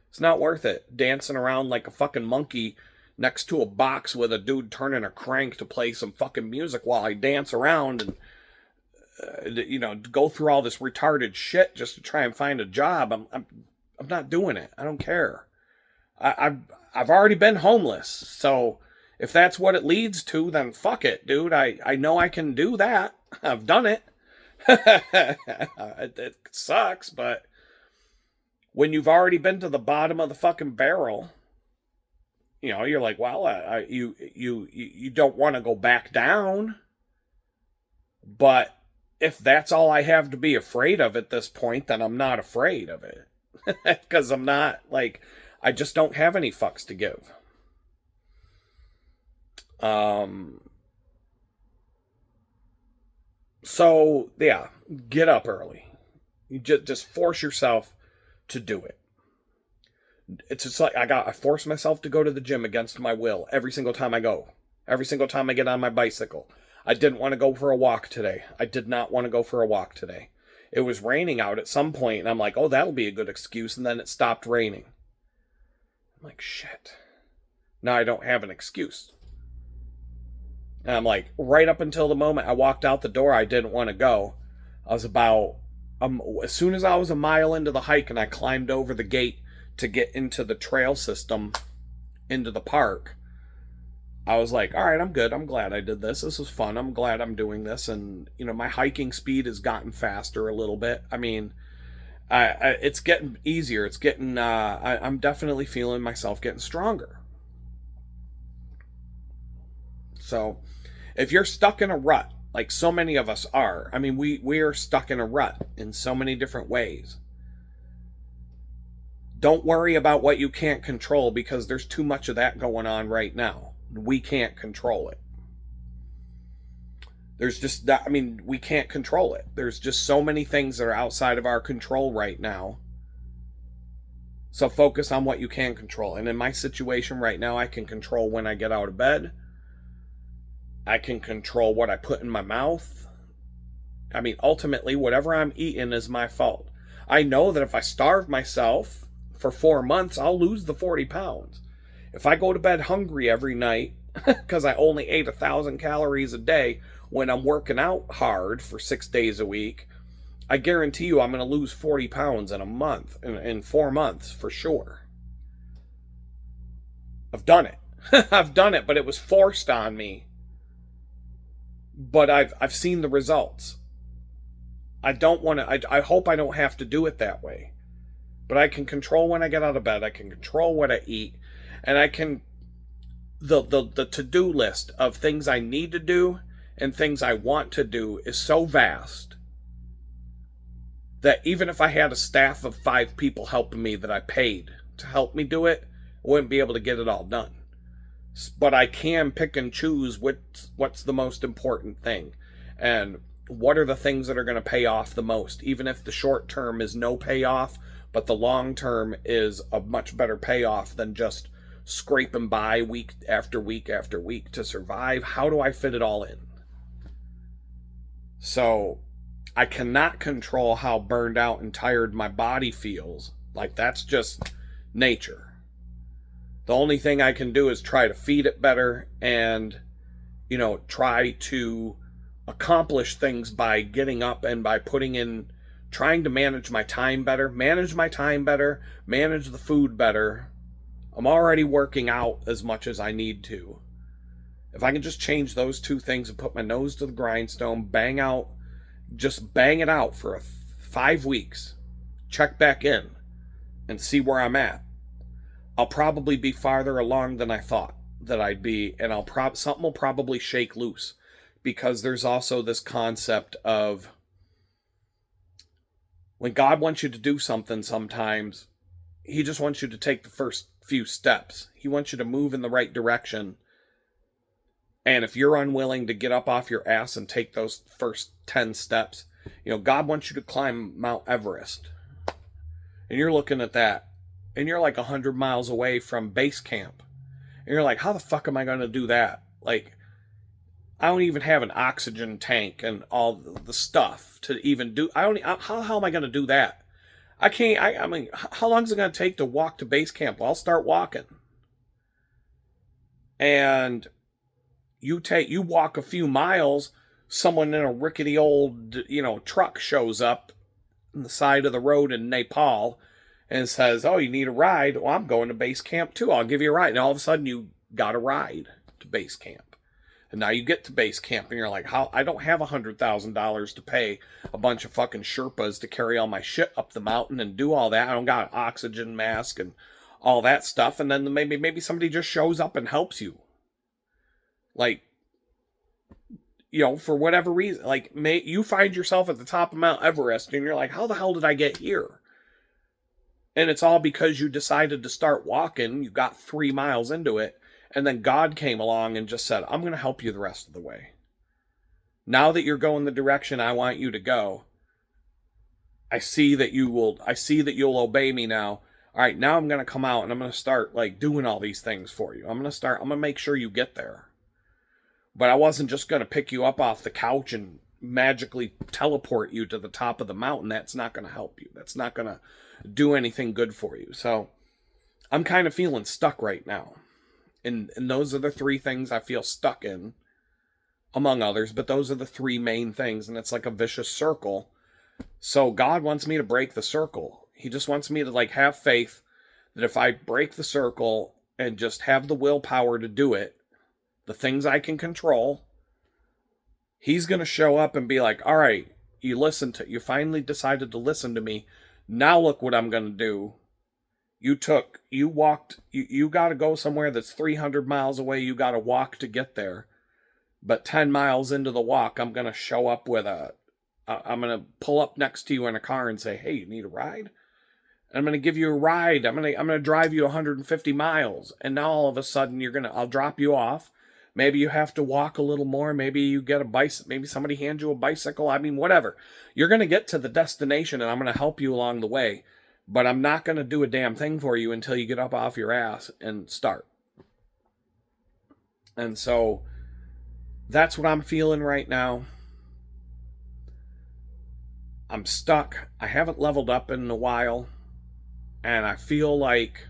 [SPEAKER 1] It's not worth it. Dancing around like a fucking monkey next to a box with a dude turning a crank to play some fucking music while I dance around and go through all this retarded shit just to try and find a job. I'm not doing it. I don't care. I've already been homeless, so if that's what it leads to, then fuck it, dude. I know I can do that. I've done it. It sucks, but when you've already been to the bottom of the fucking barrel, you're like, well, you don't want to go back down. But if that's all I have to be afraid of at this point, then I'm not afraid of it. Because I'm not, I just don't have any fucks to give. So, yeah, get up early. You just force yourself to do it. It's just like I force myself to go to the gym against my will every single time I go. Every single time I get on my bicycle. I didn't want to go for a walk today. I did not want to go for a walk today. It was raining out at some point, and I'm like, oh, that'll be a good excuse, and then it stopped raining. I'm like, shit. Now I don't have an excuse. And I'm like, right up until the moment I walked out the door, I didn't want to go. I was about, as soon as I was a mile into the hike and I climbed over the gate to get into the trail system, into the park, I was like, all right, I'm good. I'm glad I did this. This was fun. I'm glad I'm doing this. And, my hiking speed has gotten faster a little bit. I mean, it's getting easier. It's getting, I'm definitely feeling myself getting stronger. So if you're stuck in a rut, like so many of us are, I mean, we are stuck in a rut in so many different ways. Don't worry about what you can't control, because there's too much of that going on right now. We can't control it. There's just that, I mean, we can't control it. There's just so many things that are outside of our control right now. So focus on what you can control. And in my situation right now, I can control when I get out of bed. I can control what I put in my mouth. I mean, ultimately, whatever I'm eating is my fault. I know that if I starve myself for 4 months, I'll lose the 40 pounds. If I go to bed hungry every night because I only ate 1,000 calories a day when I'm working out hard for 6 days a week, I guarantee you I'm going to lose 40 pounds in a month, in 4 months for sure. I've done it. I've done it, but it was forced on me. But I've seen the results. I don't want to, I hope I don't have to do it that way. But I can control when I get out of bed. I can control what I eat. And I can, the to-do list of things I need to do and things I want to do is so vast that even if I had a staff of 5 people helping me that I paid to help me do it, I wouldn't be able to get it all done. But I can pick and choose what's the most important thing. And what are the things that are going to pay off the most, even if the short term is no payoff, but the long term is a much better payoff than just scraping by week after week after week to survive. How do I fit it all in? So I cannot control how burned out and tired my body feels. Like, that's just nature. The only thing I can do is try to feed it better and, try to accomplish things by getting up and by trying to manage my time better, manage the food better. I'm already working out as much as I need to. If I can just change those 2 things and put my nose to the grindstone, bang it out for 5 weeks, check back in and see where I'm at, I'll probably be farther along than I thought that I'd be, and something will probably shake loose, because there's also this concept of when God wants you to do something, sometimes he just wants you to take the first few steps. He wants you to move in the right direction. And if you're unwilling to get up off your ass and take those first 10 steps, God wants you to climb Mount Everest. And you're looking at that, and you're like 100 miles away from base camp. And you're like, how the fuck am I going to do that? Like, I don't even have an oxygen tank and all the stuff to even do. How am I going to do that? I can't, I mean, how long is it going to take to walk to base camp? Well, I'll start walking. and you walk a few miles, someone in a rickety old, truck shows up on the side of the road in Nepal and says, "Oh, you need a ride? Well, I'm going to base camp too. I'll give you a ride." And all of a sudden you got a ride to base camp. And now you get to base camp and you're like, "How? I don't have $100,000 to pay a bunch of fucking Sherpas to carry all my shit up the mountain and do all that. I don't got an oxygen mask and all that stuff." And then maybe somebody just shows up and helps you. Like, for whatever reason, like, you find yourself at the top of Mount Everest and you're like, "How the hell did I get here?" And it's all because you decided to start walking. You got 3 miles into it. And then God came along and just said, "I'm going to help you the rest of the way. Now that you're going the direction I want you to go, I see that you'll obey me now. All right, now I'm going to come out and I'm going to start like doing all these things for you. I'm going to make sure you get there." But I wasn't just going to pick you up off the couch and magically teleport you to the top of the mountain. That's not going to help you. That's not going to do anything good for you. So I'm kind of feeling stuck right now. And those are the 3 things I feel stuck in, among others. But those are the 3 main things. And it's like a vicious circle. So God wants me to break the circle. He just wants me to like have faith that if I break the circle and just have the willpower to do it, the things I can control, He's going to show up and be like, "All right, you finally decided to listen to me. Now look what I'm going to do. You got to go somewhere that's 300 miles away. You got to walk to get there. But 10 miles into the walk, I'm going to show up I'm going to pull up next to you in a car and say, 'Hey, you need a ride?' I'm going to give you a ride. I'm going to drive you 150 miles. And now all of a sudden I'll drop you off. Maybe you have to walk a little more. Maybe you get a bicycle. Maybe somebody hands you a bicycle. I mean, whatever. You're going to get to the destination and I'm going to help you along the way. But I'm not going to do a damn thing for you until you get up off your ass and start." And so that's what I'm feeling right now. I'm stuck. I haven't leveled up in a while. And I feel like,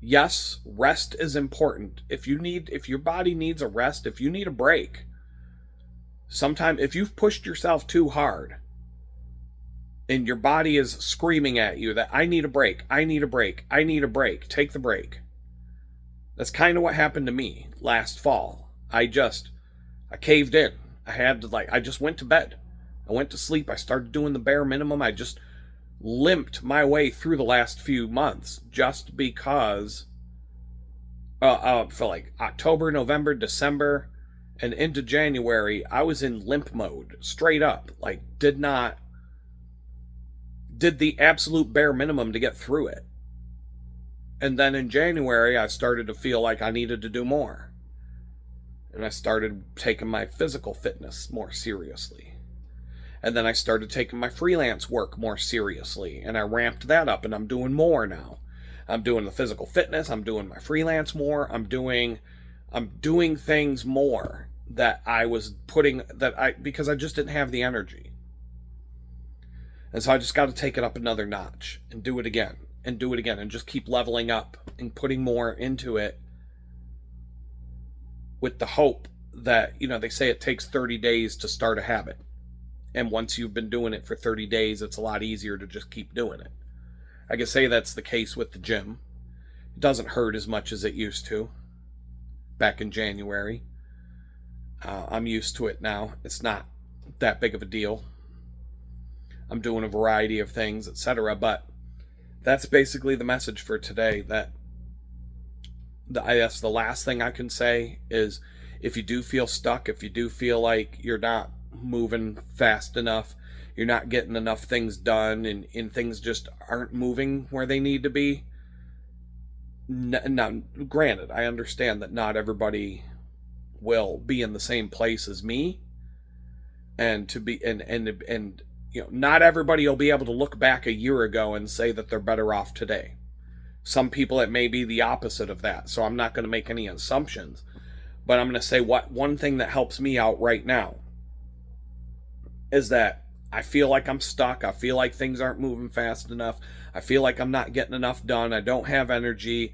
[SPEAKER 1] yes, rest is important. If your body needs a rest, if you need a break, sometime if you've pushed yourself too hard and your body is screaming at you that I need a break, I need a break, I need a break, take the break. That's kind of what happened to me last fall. I caved in. I just went to bed. I went to sleep. I started doing the bare minimum. I just limped my way through the last few months just because for like October, November, December, and into January, I was in limp mode, straight up. Like, did the absolute bare minimum to get through it. And then in January, I started to feel like I needed to do more. And I started taking my physical fitness more seriously. And then I started taking my freelance work more seriously. And I ramped that up, and I'm doing more now. I'm doing the physical fitness. I'm doing my freelance more. I'm doing things more that I was because I just didn't have the energy. And so I just got to take it up another notch and do it again and do it again and just keep leveling up and putting more into it with the hope that, they say it takes 30 days to start a habit. And once you've been doing it for 30 days, it's a lot easier to just keep doing it. I can say that's the case with the gym. It doesn't hurt as much as it used to back in January. I'm used to it now. It's not that big of a deal. I'm doing a variety of things, etc. But that's basically the message for today. I guess the last thing I can say is, if you do feel stuck, if you do feel like you're not moving fast enough, you're not getting enough things done, and things just aren't moving where they need to be. Now, granted, I understand that not everybody will be in the same place as me, and not everybody will be able to look back a year ago and say that they're better off today. Some people, it may be the opposite of that, so I'm not going to make any assumptions. But I'm going to say one thing that helps me out right now is that I feel like I'm stuck. I feel like things aren't moving fast enough. I feel like I'm not getting enough done. I don't have energy.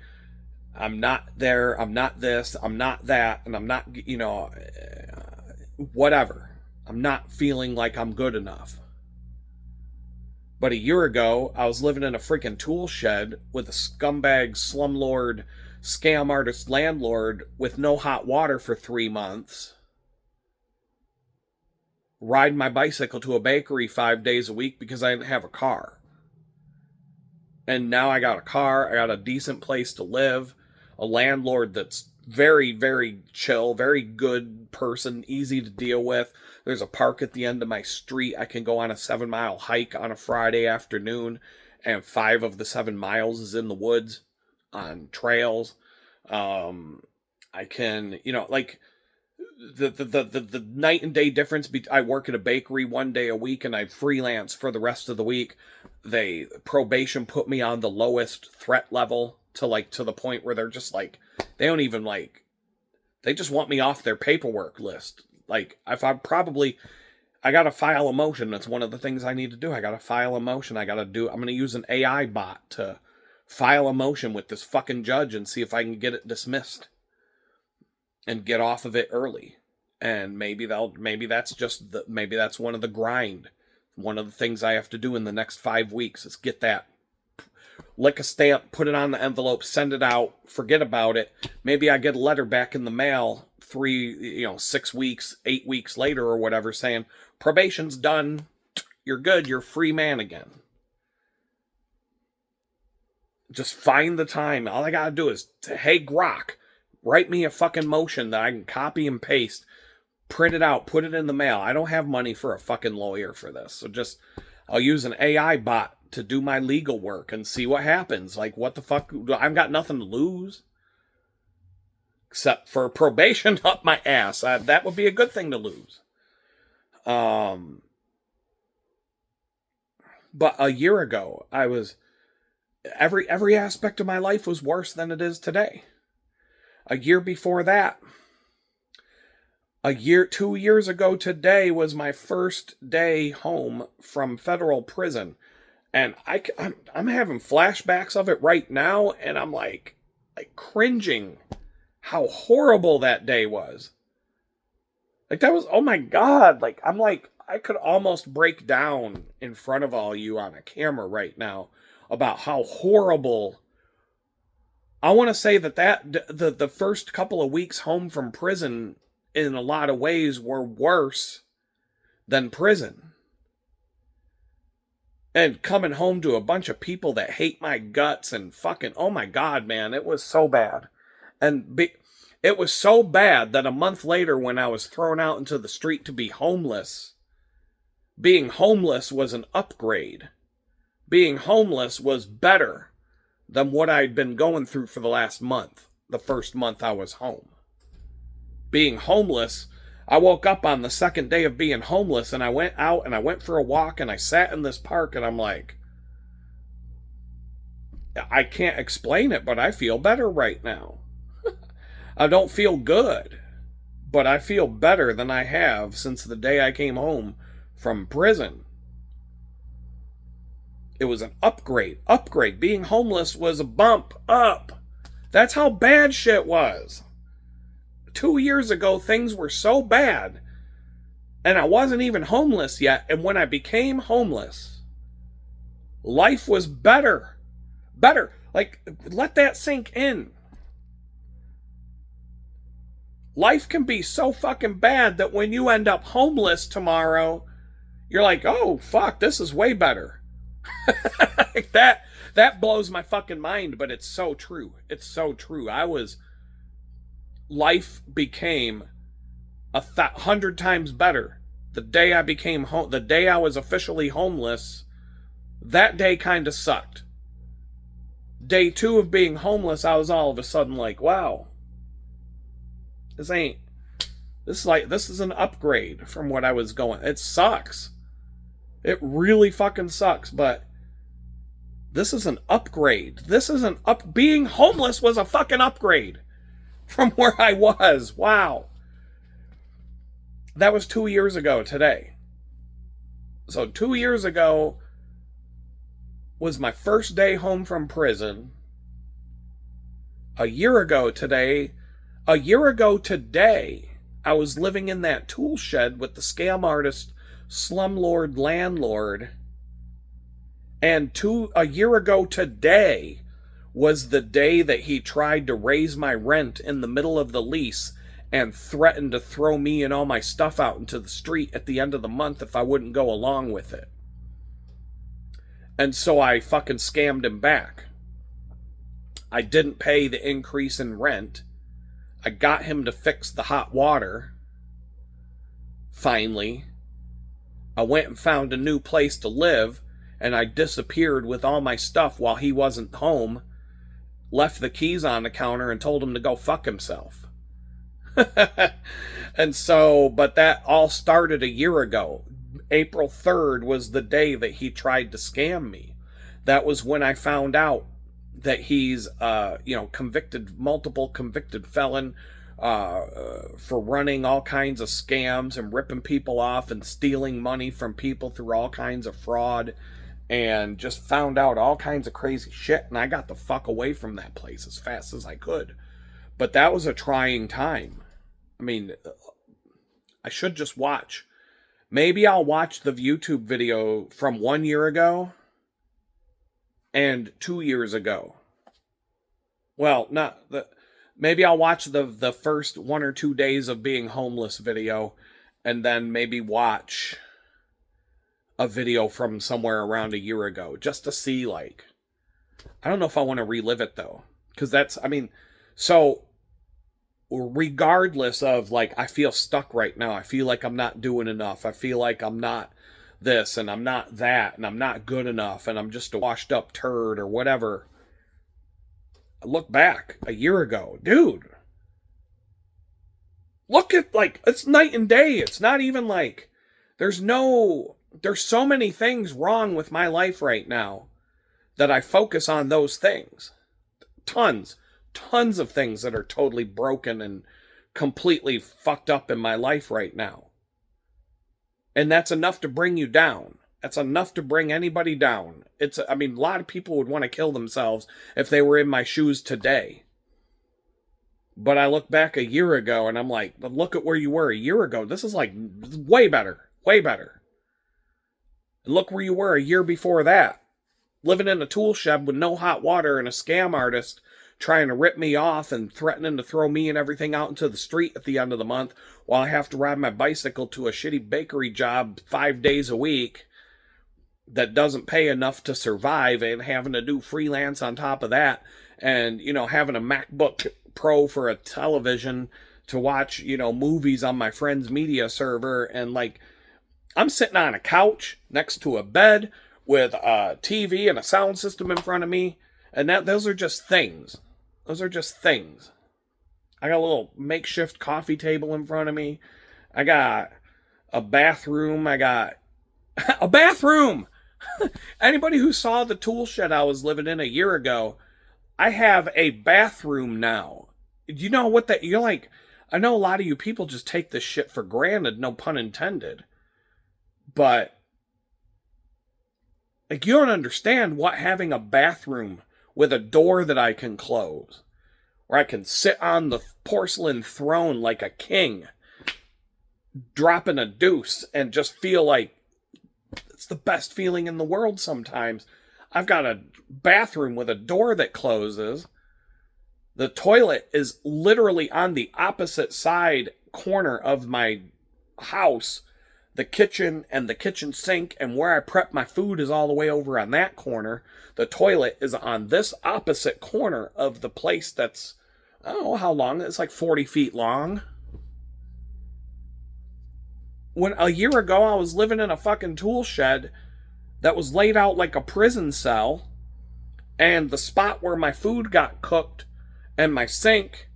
[SPEAKER 1] I'm not there, I'm not this, I'm not that, and I'm not, whatever. I'm not feeling like I'm good enough. But a year ago, I was living in a freaking tool shed with a scumbag, slumlord, scam artist landlord with no hot water for 3 months. Riding my bicycle to a bakery 5 days a week because I didn't have a car. And now I got a car, I got a decent place to live, a landlord that's very, very chill, very good person, easy to deal with. There's a park at the end of my street. I can go on a 7-mile hike on a Friday afternoon, and 5 of the 7 miles is in the woods on trails. I can, like the night and day difference. I work at a bakery 1 day a week, and I freelance for the rest of the week. Probation put me on the lowest threat level to the point where they're just like, they don't even they just want me off their paperwork list. Like, if I gotta file a motion. That's one of the things I need to do. I gotta file a motion. I'm gonna use an AI bot to file a motion with this fucking judge and see if I can get it dismissed and get off of it early. And maybe that's one of the grind. One of the things I have to do in the next 5 weeks is get that, lick a stamp, put it on the envelope, send it out, forget about it. Maybe I get a letter back in the mail 6 weeks, 8 weeks later or whatever saying, probation's done, you're good, you're a free man again. Just find the time. All I gotta do is, hey Grok, write me a fucking motion that I can copy and paste, print it out, put it in the mail. I don't have money for a fucking lawyer for this. So I'll use an AI bot to do my legal work and see what happens. Like, what the fuck? I've got nothing to lose. Except for probation up my ass. That would be a good thing to lose. But a year ago, I was... Every aspect of my life was worse than it is today. A year before that, 2 years ago today was my first day home from federal prison. And I'm having flashbacks of it right now, and I'm like cringing how horrible that day was. Like, that was, oh my God. I could almost break down in front of all you on a camera right now about how horrible. I want to say that the first couple of weeks home from prison in a lot of ways were worse than prison. And coming home to a bunch of people that hate my guts and fucking, oh my God, man, it was so bad. And it was so bad that a month later, when I was thrown out into the street to be homeless, being homeless was an upgrade. Being homeless was better than what I'd been going through for the last month, the first month I was home. Being homeless, I woke up on the second day of being homeless, and I went out and I went for a walk, and I sat in this park, and I'm like, I can't explain it, but I feel better right now. I don't feel good, but I feel better than I have since the day I came home from prison. It was an upgrade. Being homeless was a bump up. That's how bad shit was. 2 years ago, things were so bad, and I wasn't even homeless yet. And when I became homeless, life was better. Better. Like, let that sink in. Life can be so fucking bad that when you end up homeless tomorrow, you're like, oh, fuck, this is way better. Like that blows my fucking mind, but it's so true. It's so true. Life became 100 times better the day I became the day I was officially homeless. That day kind of sucked. Day 2 of being homeless, I was all of a sudden like, wow, this is an upgrade from what I was going. It sucks. It really fucking sucks, but this is an upgrade. Being homeless was a fucking upgrade from where I was. Wow. That was 2 years ago today. So 2 years ago was my first day home from prison. A year ago today, I was living in that tool shed with the scam artist, slumlord landlord. And a year ago today was the day that he tried to raise my rent in the middle of the lease and threatened to throw me and all my stuff out into the street at the end of the month if I wouldn't go along with it. And so I fucking scammed him back. I didn't pay the increase in rent. I got him to fix the hot water. Finally, I went and found a new place to live, and I disappeared with all my stuff while he wasn't home, left the keys on the counter and told him to go fuck himself. And so, but that all started a year ago. April 3rd was the day that he tried to scam me. That was when I found out that he's, multiple convicted felon for running all kinds of scams and ripping people off and stealing money from people through all kinds of fraud, and just found out all kinds of crazy shit. And I got the fuck away from that place as fast as I could. But that was a trying time. I mean, I should just watch. Maybe I'll watch the YouTube video from 1 year ago and 2 years ago. Well, maybe I'll watch the first 1 or 2 days of being homeless video, and then maybe watch a video from somewhere around a year ago, just to see, like, I don't know if I want to relive it though. Because so regardless of, like, I feel stuck right now. I feel like I'm not doing enough. I feel like I'm not this and I'm not that and I'm not good enough and I'm just a washed up turd or whatever. I look back a year ago, dude. Look at, like, it's night and day. It's not even like there's so many things wrong with my life right now that I focus on those things. Tons of things that are totally broken and completely fucked up in my life right now. And that's enough to bring you down. That's enough to bring anybody down. A lot of people would want to kill themselves if they were in my shoes today. But I look back a year ago and I'm like, but look at where you were a year ago. This is like way better. Way better. And look where you were a year before that. Living in a tool shed with no hot water and a scam artist trying to rip me off and threatening to throw me and everything out into the street at the end of the month while I have to ride my bicycle to a shitty bakery job 5 days a week that doesn't pay enough to survive, and having to do freelance on top of that, and, having a MacBook Pro for a television to watch, movies on my friend's media server. And, like, I'm sitting on a couch next to a bed with a TV and a sound system in front of me. And those are just things. Those are just things. I got a little makeshift coffee table in front of me. I got a bathroom. I got a bathroom. Anybody who saw the tool shed I was living in a year ago, I have a bathroom now. You know what that, you're like, I know a lot of you people just take this shit for granted, no pun intended. But, like, you don't understand what having a bathroom with a door that I can close, where I can sit on the porcelain throne like a king, dropping a deuce, and just feel like it's the best feeling in the world sometimes. I've got a bathroom with a door that closes. The toilet is literally on the opposite side corner of my house. The kitchen and the kitchen sink and where I prep my food is all the way over on that corner. The toilet is on this opposite corner of the place that's, I don't know how long, it's like 40 feet long. When a year ago I was living in a fucking tool shed that was laid out like a prison cell, and the spot where my food got cooked and my sink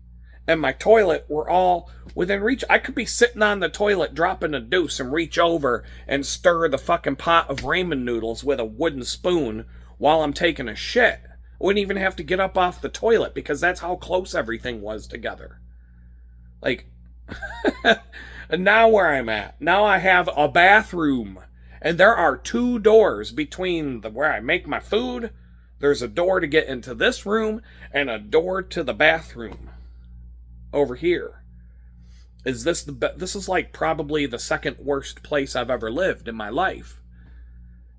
[SPEAKER 1] and my toilet were all within reach. I could be sitting on the toilet dropping a deuce and reach over and stir the fucking pot of ramen noodles with a wooden spoon while I'm taking a shit. I wouldn't even have to get up off the toilet because that's how close everything was together. Like, and now where I'm at, now I have a bathroom. And there are 2 doors between where I make my food, There's a door to get into this room and a door to the bathroom over here. This is like probably the second worst place I've ever lived in my life.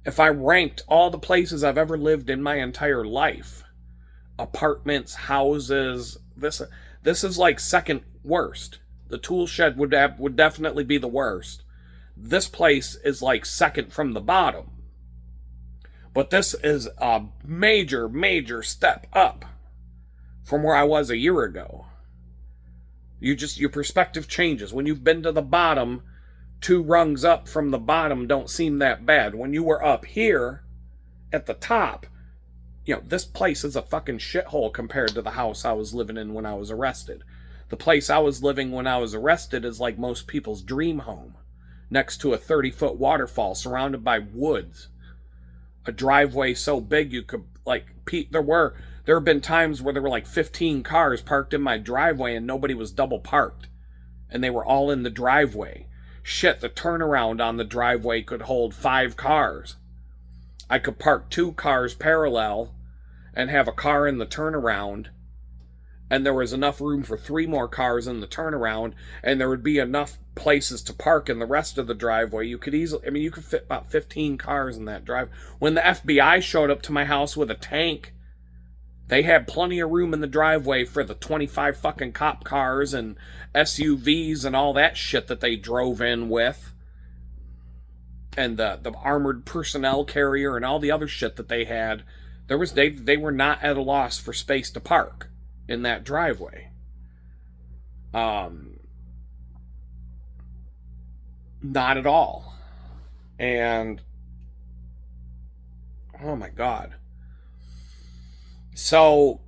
[SPEAKER 1] If I ranked all the places I've ever lived in my entire life, apartments, houses, this is like second worst. The tool shed would definitely be the worst. This place is like second from the bottom. But this is a major, major step up from where I was a year ago. Your perspective changes. When you've been to the bottom, 2 rungs up from the bottom don't seem that bad. When you were up here at the top, this place is a fucking shithole compared to the house I was living in when I was arrested. The place I was living when I was arrested is like most people's dream home. Next to a 30-foot waterfall surrounded by woods. A driveway so big you could, there have been times where there were like 15 cars parked in my driveway and nobody was double parked. And they were all in the driveway. Shit, the turnaround on the driveway could hold 5 cars. I could park 2 cars parallel and have a car in the turnaround. And there was enough room for 3 more cars in the turnaround. And there would be enough places to park in the rest of the driveway. You could fit about 15 cars in that drive. When the FBI showed up to my house with a tank, they had plenty of room in the driveway for the 25 fucking cop cars and SUVs and all that shit that they drove in with. And the armored personnel carrier and all the other shit that they had. They were not at a loss for space to park in that driveway. Not at all. And oh my God. So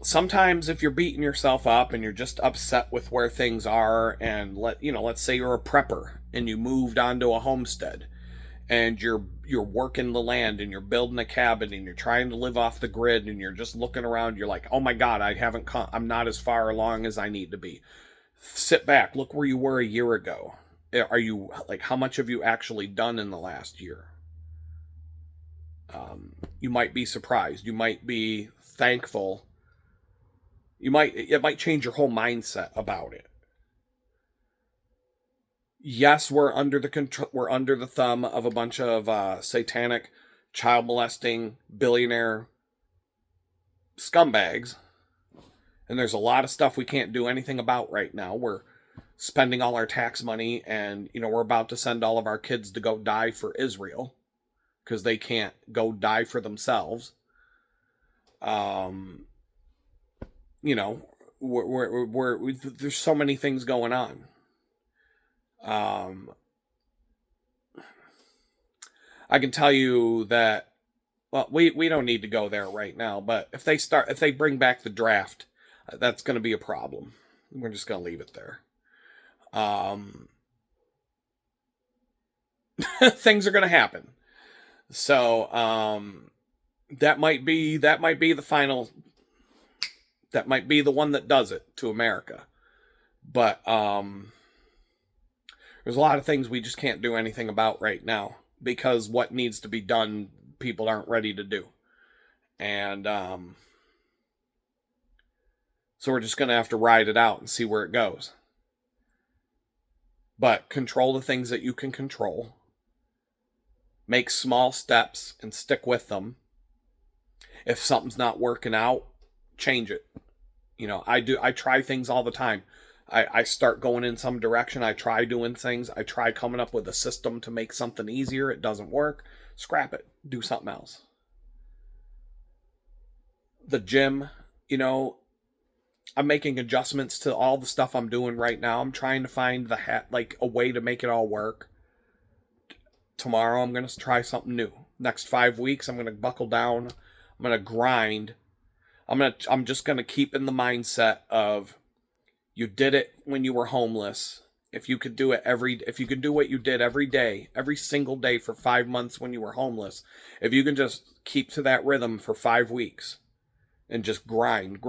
[SPEAKER 1] sometimes if you're beating yourself up and you're just upset with where things are, and let's say you're a prepper and you moved onto a homestead and you're working the land and you're building a cabin and you're trying to live off the grid and you're just looking around, you're like, oh my God, I'm not as far along as I need to be. Sit back, look where you were a year ago. How much have you actually done in the last year? You might be surprised. You might be thankful. It might change your whole mindset about it. Yes, we're under the thumb of a bunch of satanic, child molesting, billionaire scumbags. And there's a lot of stuff we can't do anything about right now. We're spending all our tax money and, we're about to send all of our kids to go die for Israel because they can't go die for themselves. There's so many things going on. I can tell you that, well, we don't need to go there right now, but if they bring back the draft, that's going to be a problem. We're just going to leave it there. Things are going to happen. So, that might be the final, that might be the one that does it to America. But, there's a lot of things we just can't do anything about right now because what needs to be done, people aren't ready to do. And, so we're just going to have to ride it out and see where it goes. But control the things that you can control. Make small steps and stick with them. If something's not working out, change it. I try things all the time. I start going in some direction. I try doing things. I try coming up with a system to make something easier. It doesn't work. Scrap it. Do something else. The gym, I'm making adjustments to all the stuff I'm doing right now. I'm trying to find a way to make it all work. Tomorrow I'm going to try something new. Next 5 weeks I'm going to buckle down. I'm going to grind. I'm just going to keep in the mindset of you did it when you were homeless. If you could do what you did every day, every single day for 5 months when you were homeless, if you can just keep to that rhythm for 5 weeks and just grind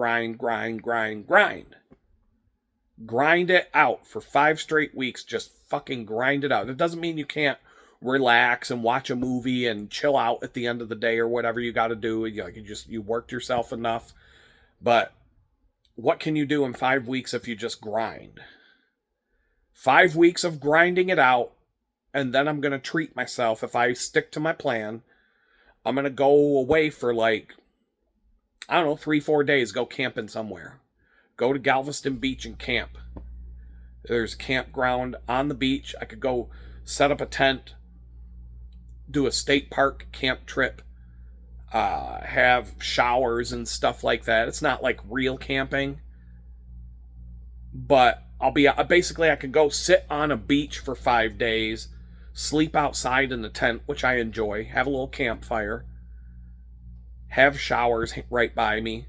[SPEAKER 1] it out for 5 straight weeks, just fucking grind it out. It doesn't mean you can't relax and watch a movie and chill out at the end of the day or whatever you got to do. You worked yourself enough. But what can you do in 5 weeks if you just grind? 5 weeks of grinding it out, and then I'm going to treat myself. If I stick to my plan, I'm going to go away for like, I don't know, 3-4 days, go camping somewhere. Go to Galveston Beach and camp. There's a campground on the beach. I could go set up a tent, do a state park camp trip, have showers and stuff like that. It's not like real camping, but I could go sit on a beach for 5 days, sleep outside in the tent, which I enjoy, have a little campfire, have showers right by me,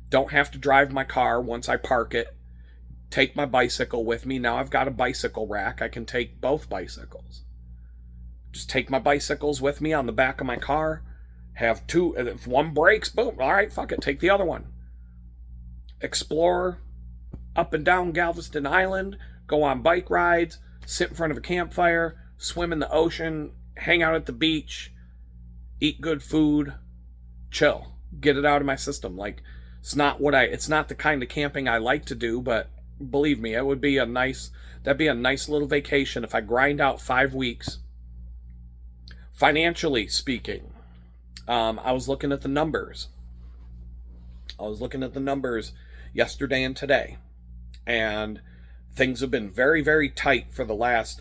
[SPEAKER 1] don't have to drive my car once I park it, take my bicycle with me. Now I've got a bicycle rack. I can take both bicycles. Just take my bicycles with me on the back of my car, have two, if one breaks, boom, all right, fuck it, take the other one. Explore up and down Galveston Island, go on bike rides, sit in front of a campfire, swim in the ocean, hang out at the beach, eat good food, chill, get it out of my system. Like, it's not the kind of camping I like to do, but believe me, that'd be a nice little vacation if I grind out 5 weeks. Financially speaking, I was looking at the numbers. Yesterday and today, and things have been very, very tight for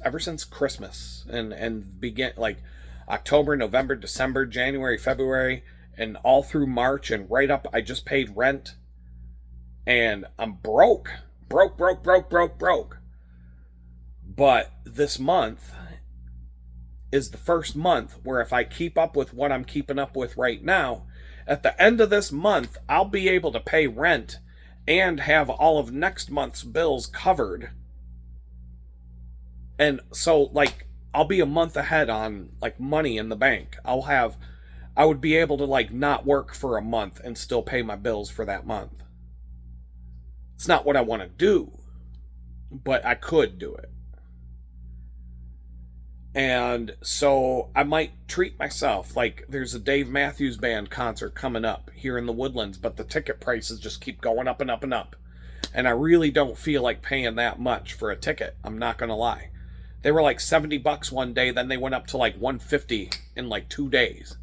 [SPEAKER 1] ever since Christmas and began like October, November, December, January, February, and all through March and right up. I just paid rent, and I'm broke. But this month is the first month where if I keep up with what I'm keeping up with right now, at the end of this month, I'll be able to pay rent and have all of next month's bills covered. And so, like, I'll be a month ahead on, like, money in the bank. I would be able to, like, not work for a month and still pay my bills for that month. It's not what I want to do, but I could do it. And so I might treat myself. Like, there's a Dave Matthews Band concert coming up here in the Woodlands, but the ticket prices just keep going up and up and up. And I really don't feel like paying that much for a ticket. I'm not going to lie. They were like $70 one day, then they went up to like $150 in like 2 days.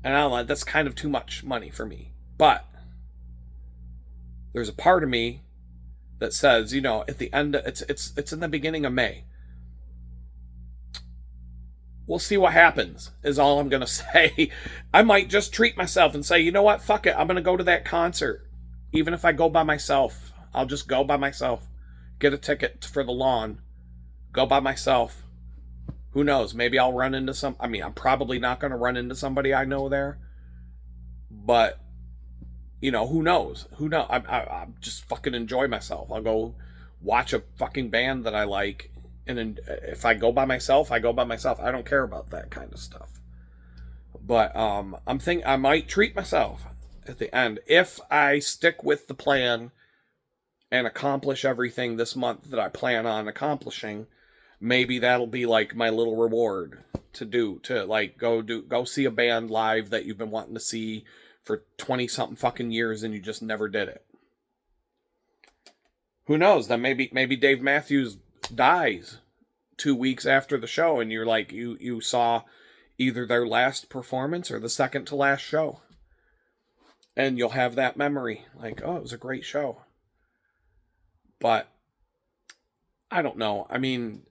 [SPEAKER 1] And I don't know, that's kind of too much money for me. But there's a part of me that says, at the end, it's in the beginning of May. We'll see what happens, is all I'm going to say. I might just treat myself and say, you know what, fuck it, I'm going to go to that concert. Even if I go by myself, I'll just go by myself. Get a ticket for the lawn. Go by myself. Who knows, maybe I'll run into I'm probably not going to run into somebody I know there. But, who knows? I just fucking enjoy myself. I'll go watch a fucking band that I like. And if I go by myself, I go by myself. I don't care about that kind of stuff. But I'm thinking I might treat myself at the end. If I stick with the plan and accomplish everything this month that I plan on accomplishing, maybe that'll be like my little reward to like go see a band live that you've been wanting to see for 20-something fucking years and you just never did it. Who knows? Then maybe Dave Matthews dies 2 weeks after the show and you're like you saw either their last performance or the second to last show, and you'll have that memory like, oh, it was a great show. But I don't know, I mean,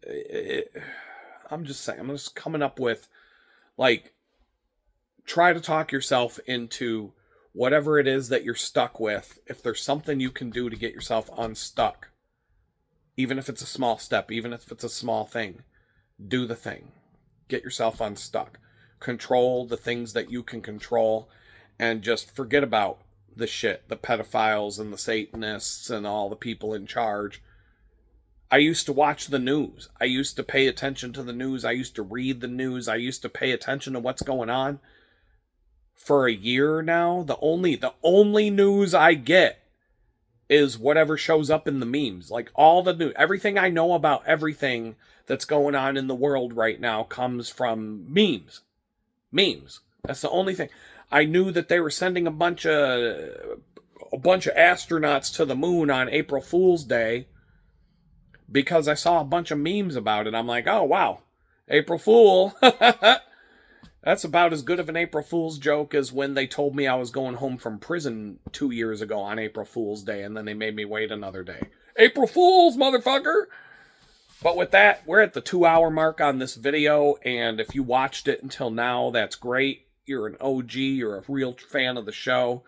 [SPEAKER 1] I'm just saying, I'm just coming up with, like, try to talk yourself into whatever it is that you're stuck with. If there's something you can do to get yourself unstuck, even if it's a small step, even if it's a small thing, do the thing. Get yourself unstuck. Control the things that you can control and just forget about the shit, the pedophiles and the Satanists and all the people in charge. I used to watch the news. I used to pay attention to the news. I used to read the news. I used to pay attention to what's going on. For a year now, the only news I get is whatever shows up in the memes. Like, all the news, everything I know about everything that's going on in the world right now comes from memes. Memes. That's the only thing. I knew that they were sending a bunch of astronauts to the moon on April Fool's Day because I saw a bunch of memes about it. I'm like, oh wow, April Fool. That's about as good of an April Fool's joke as when they told me I was going home from prison 2 years ago on April Fool's Day, and then they made me wait another day. April Fools, motherfucker! But with that, we're at the 2-hour mark on this video, and if you watched it until now, that's great. You're an OG, you're a real fan of the show.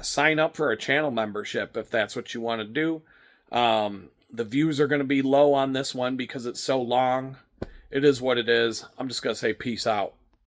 [SPEAKER 1] Sign up for a channel membership if that's what you want to do. The views are going to be low on this one because it's so long. It is what it is. I'm just going to say peace out.